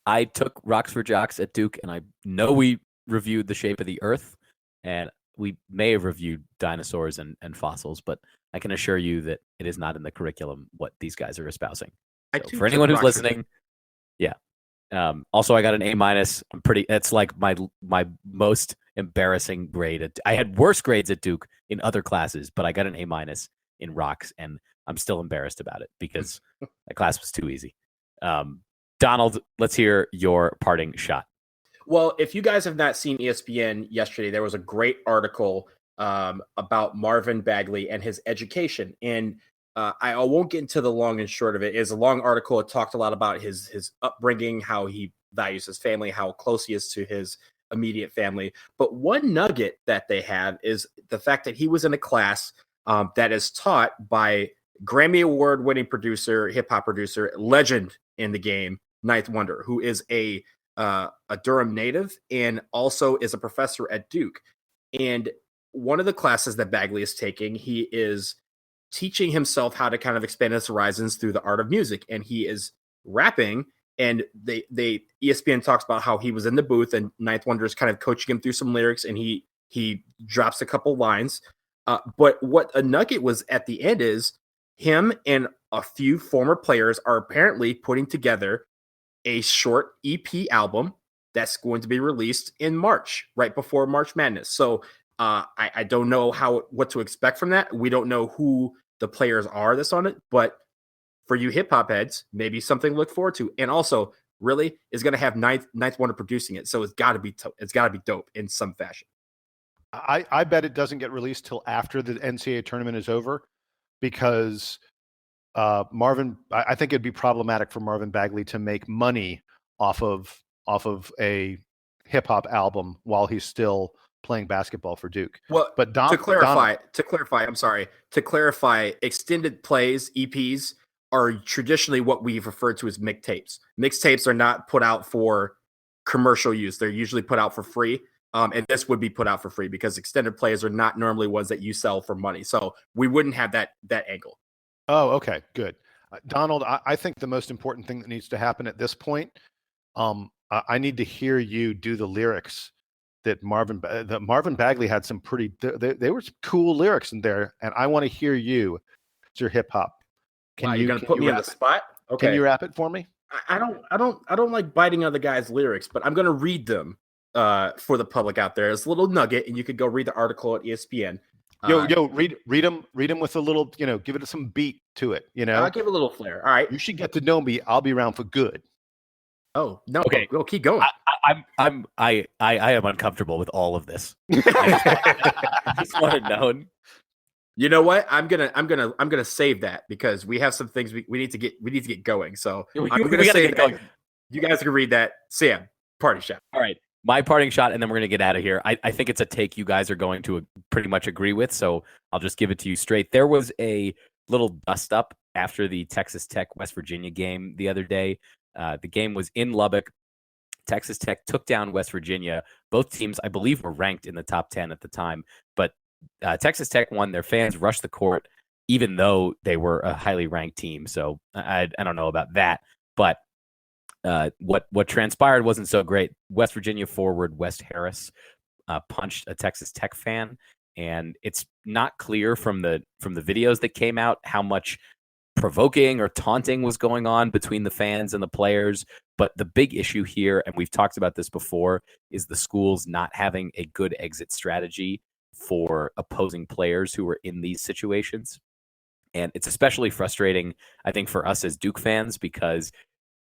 I took Rocks for Jocks at Duke, and I know we reviewed The Shape of the Earth, and we may have reviewed dinosaurs and fossils, but I can assure you that it is not in the curriculum what these guys are espousing. So for anyone who's listening, yeah. Also, I got an A-. It's like my most embarrassing grade. I had worse grades at Duke in other classes, but I got an A- in rocks, and I'm still embarrassed about it because the class was too easy. Donald, let's hear your parting shot. Well, if you guys have not seen ESPN yesterday, there was a great article about Marvin Bagley and his education. And I won't get into the long and short of it. It's a long article. It talked a lot about his upbringing, how he values his family, how close he is to his immediate family. But one nugget that they have is the fact that he was in a class that is taught by Grammy Award-winning producer, hip-hop producer, legend in the game, Ninth Wonder, who is a Durham native and also is a professor at Duke. And one of the classes that Bagley is taking, he is teaching himself how to kind of expand his horizons through the art of music. And he is rapping, and ESPN talks about how he was in the booth and Ninth Wonder is kind of coaching him through some lyrics, and he drops a couple lines. But what a nugget was at the end is him and a few former players are apparently putting together a short EP album that's going to be released in March, right before March Madness. So I don't know what to expect from that. We don't know who the players are that's on it, but for you hip hop heads, maybe something to look forward to. And also, really, is going to have Ninth Wonder producing it, so it's got to be dope in some fashion. I bet it doesn't get released till after the NCAA tournament is over, because I think it'd be problematic for Marvin Bagley to make money off of a hip hop album while he's still playing basketball for Duke. Well, but to clarify, extended plays, EPs, are traditionally what we've referred to as mixtapes. Mixtapes are not put out for commercial use. They're usually put out for free. And this would be put out for free because extended plays are not normally ones that you sell for money. So we wouldn't have that angle. Oh, okay, good. Donald, I think the most important thing that needs to happen at this point, I need to hear you do the lyrics that Marvin Bagley had some pretty, they were some cool lyrics in there, and I want to hear you. It's your hip hop. You're gonna put me on the spot? Okay. Can you rap it for me? I don't like biting other guys' lyrics, but I'm gonna read them for the public out there. It's a little nugget, and you could go read the article at ESPN. Read them with a little, give it some beat to it. I'll give a little flair. All right. You should get to know me. I'll be around for good. Oh no! Okay, we'll keep going. I am uncomfortable with all of this. I just want it known. You know what? I'm gonna save that because we have some things we need to get going. So I'm gonna save that. You guys can read that. Sam, party shot. All right, my parting shot, and then we're gonna get out of here. I think it's a take you guys are going to pretty much agree with, so I'll just give it to you straight. There was a little dust up after the Texas Tech West Virginia game the other day. The game was in Lubbock. Texas Tech took down West Virginia. Both teams, I believe, were ranked in the top 10 at the time, but Texas Tech won. Their fans rushed the court. even though they were a highly ranked team. So I don't know about that, but what transpired wasn't so great. West Virginia forward West Harris punched a Texas Tech fan, and it's not clear from the videos that came out how much provoking or taunting was going on between the fans and the players. But the big issue here, and we've talked about this before, is the schools not having a good exit strategy for opposing players who are in these situations. And it's especially frustrating, I think, for us as Duke fans, because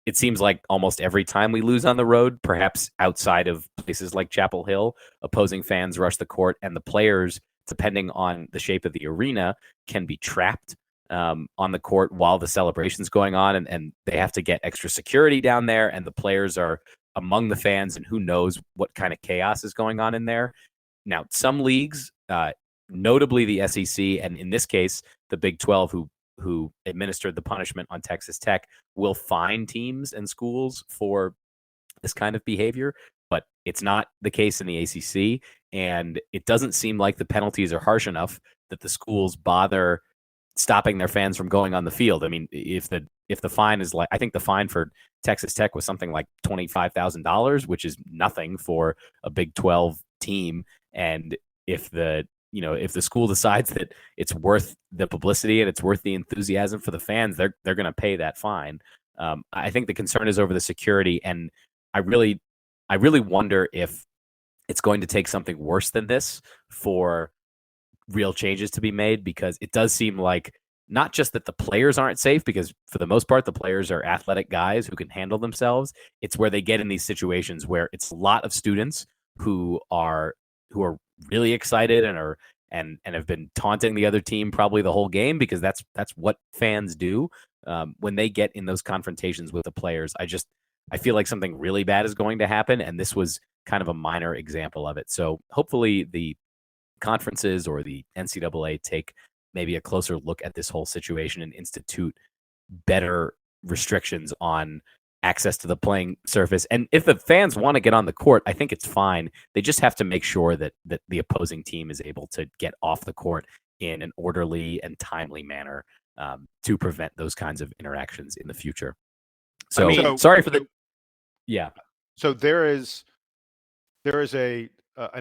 it seems like almost every time we lose on the road, perhaps outside of places like Chapel Hill, opposing fans rush the court, and the players, depending on the shape of the arena, can be trapped on the court while the celebration's going on, and they have to get extra security down there, and the players are among the fans, and who knows what kind of chaos is going on in there. Now, some leagues, notably the SEC, and in this case, the Big 12, who administered the punishment on Texas Tech, will fine teams and schools for this kind of behavior, but it's not the case in the ACC, and it doesn't seem like the penalties are harsh enough that the schools bother stopping their fans from going on the field. I mean, if the fine is like, I think the fine for Texas Tech was something like $25,000, which is nothing for a Big 12 team, and if the school decides that it's worth the publicity and it's worth the enthusiasm for the fans, they're going to pay that fine. I think the concern is over the security, and I really wonder if it's going to take something worse than this for real changes to be made, because it does seem like not just that the players aren't safe, because for the most part the players are athletic guys who can handle themselves. It's where they get in these situations where it's a lot of students who are really excited and have been taunting the other team probably the whole game, because that's what fans do when they get in those confrontations with the players. I feel like something really bad is going to happen, and this was kind of a minor example of it. So hopefully the conferences or the NCAA take maybe a closer look at this whole situation and institute better restrictions on access to the playing surface. And if the fans want to get on the court, I think it's fine. They just have to make sure that the opposing team is able to get off the court in an orderly and timely manner to prevent those kinds of interactions in the future. So, sorry for the... Yeah. So there is an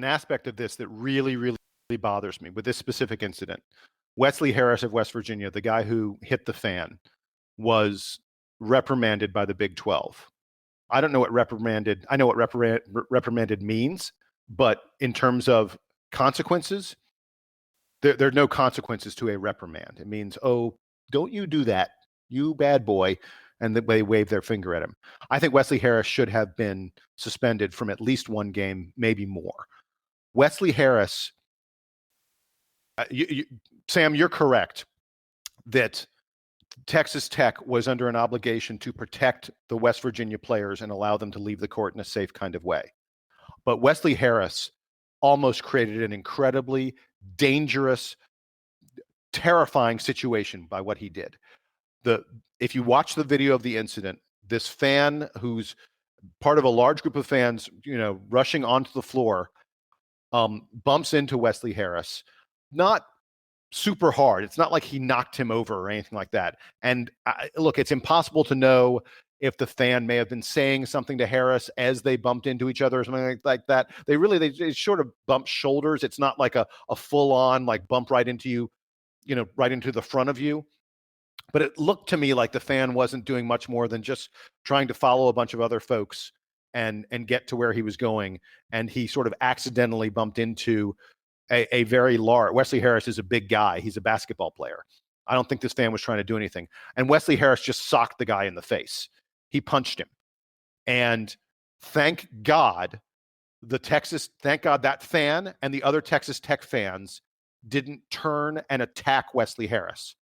aspect of this that really, really bothers me with this specific incident. Wesley Harris of West Virginia, the guy who hit the fan, was reprimanded by the Big 12. I don't know what reprimanded. I know what reprimanded means, but in terms of consequences, there are no consequences to a reprimand. It means, oh, don't you do that, you bad boy, and they wave their finger at him. I think Wesley Harris should have been suspended from at least one game, maybe more. Wesley Harris, Sam, you're correct that Texas Tech was under an obligation to protect the West Virginia players and allow them to leave the court in a safe kind of way. But Wesley Harris almost created an incredibly dangerous, terrifying situation by what he did. If you watch the video of the incident, this fan who's part of a large group of fans, rushing onto the floor, bumps into Wesley Harris, not super hard. It's not like he knocked him over or anything like that. And look, it's impossible to know if the fan may have been saying something to Harris as they bumped into each other or something like that. They sort of bumped shoulders. It's not like a full on like bump right into you, right into the front of you. But it looked to me like the fan wasn't doing much more than just trying to follow a bunch of other folks and get to where he was going. And he sort of accidentally bumped into a very large... Wesley Harris is a big guy. He's a basketball player. I don't think this fan was trying to do anything. And Wesley Harris just socked the guy in the face. He punched him. And thank God that fan and the other Texas Tech fans didn't turn and attack Wesley Harris.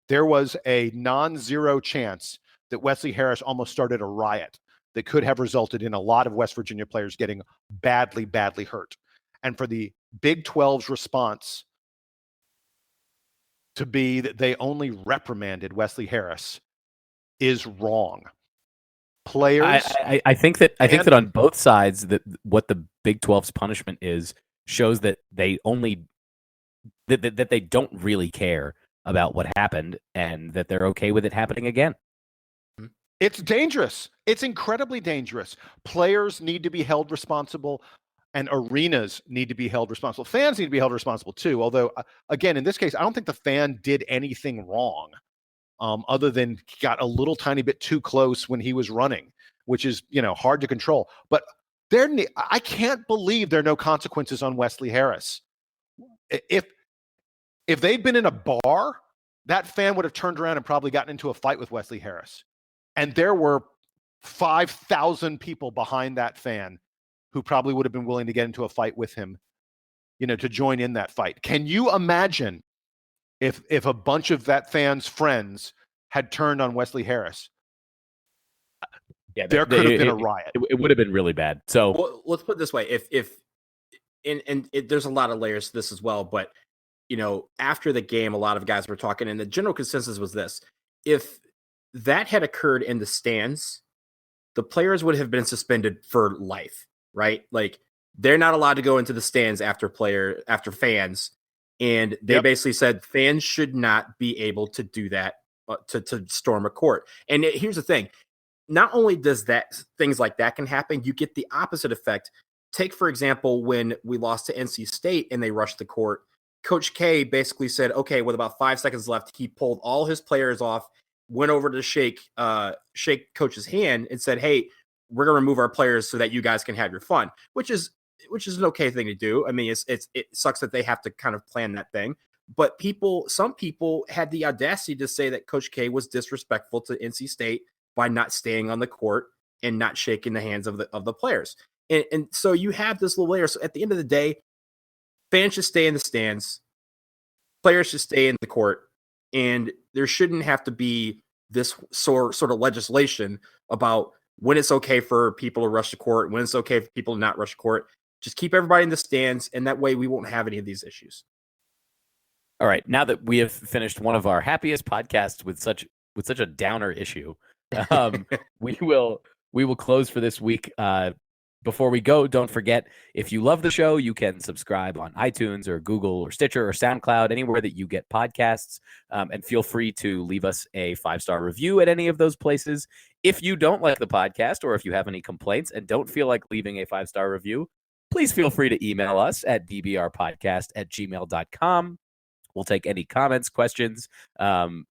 There was a non-zero chance that Wesley Harris almost started a riot that could have resulted in a lot of West Virginia players getting badly, badly hurt. And for the Big 12's response to be that they only reprimanded Wesley Harris is wrong. Players, I think that on both sides, that what the Big 12's punishment is shows that they only that they don't really care about what happened and that they're okay with it happening again. It's dangerous. It's incredibly dangerous. Players need to be held responsible, and arenas need to be held responsible. Fans need to be held responsible too. Although, again, in this case, I don't think the fan did anything wrong, other than he got a little tiny bit too close when he was running, which is, hard to control. But I can't believe there are no consequences on Wesley Harris. If they'd been in a bar, that fan would have turned around and probably gotten into a fight with Wesley Harris. And there were 5,000 people behind that fan who probably would have been willing to get into a fight with him, to join in that fight. Can you imagine if a bunch of that fan's friends had turned on Wesley Harris? Yeah, there could have been a riot. It would have been really bad. So well, let's put it this way: there's a lot of layers to this as well. But after the game, a lot of guys were talking, and the general consensus was this: if that had occurred in the stands, the players would have been suspended for life, right? Like, they're not allowed to go into the stands after fans. And they basically said fans should not be able to do that, to storm a court. And here's the thing. Not only does things like that can happen, you get the opposite effect. Take, for example, when we lost to NC State and they rushed the court, Coach K basically said, okay, with about 5 seconds left, he pulled all his players off, went over to shake Coach's hand and said, hey, we're going to remove our players so that you guys can have your fun, which is an okay thing to do. I mean, it sucks that they have to kind of plan that thing. But some people had the audacity to say that Coach K was disrespectful to NC State by not staying on the court and not shaking the hands of the players. And so you have this little layer. So at the end of the day, fans should stay in the stands. Players should stay in the court. And there shouldn't have to be this sort of legislation about when it's okay for people to rush the court, when it's okay for people to not rush the court. Just keep everybody in the stands, and that way we won't have any of these issues. All right, now that we have finished one of our happiest podcasts with such a downer issue, we will close for this week. Before we go, don't forget, if you love the show, you can subscribe on iTunes or Google or Stitcher or SoundCloud, anywhere that you get podcasts, and feel free to leave us a 5-star review at any of those places. If you don't like the podcast, or if you have any complaints and don't feel like leaving a 5-star review, please feel free to email us at dbrpodcast@gmail.com. We'll take any comments, questions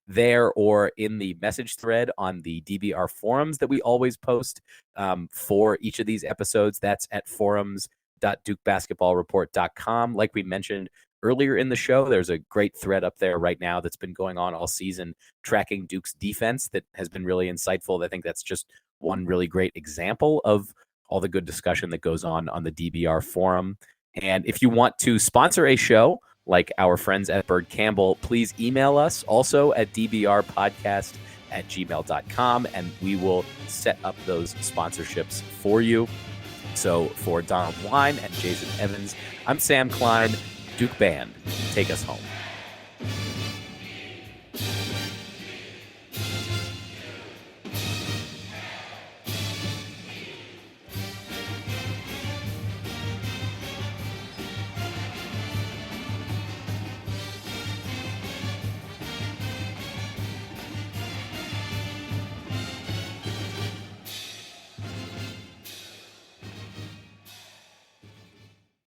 there or in the message thread on the DBR forums that we always post for each of these episodes. That's at forums.dukebasketballreport.com. Like we mentioned earlier in the show, there's a great thread up there right now that's been going on all season, tracking Duke's defense, that has been really insightful. I think that's just one really great example of all the good discussion that goes on the DBR forum. And if you want to sponsor a show like our friends at Byrd Campbell, please email us also at dbrpodcast@gmail.com, and we will set up those sponsorships for you. So for Donald Wine and Jason Evans, I'm Sam Klein. Duke Band, take us home.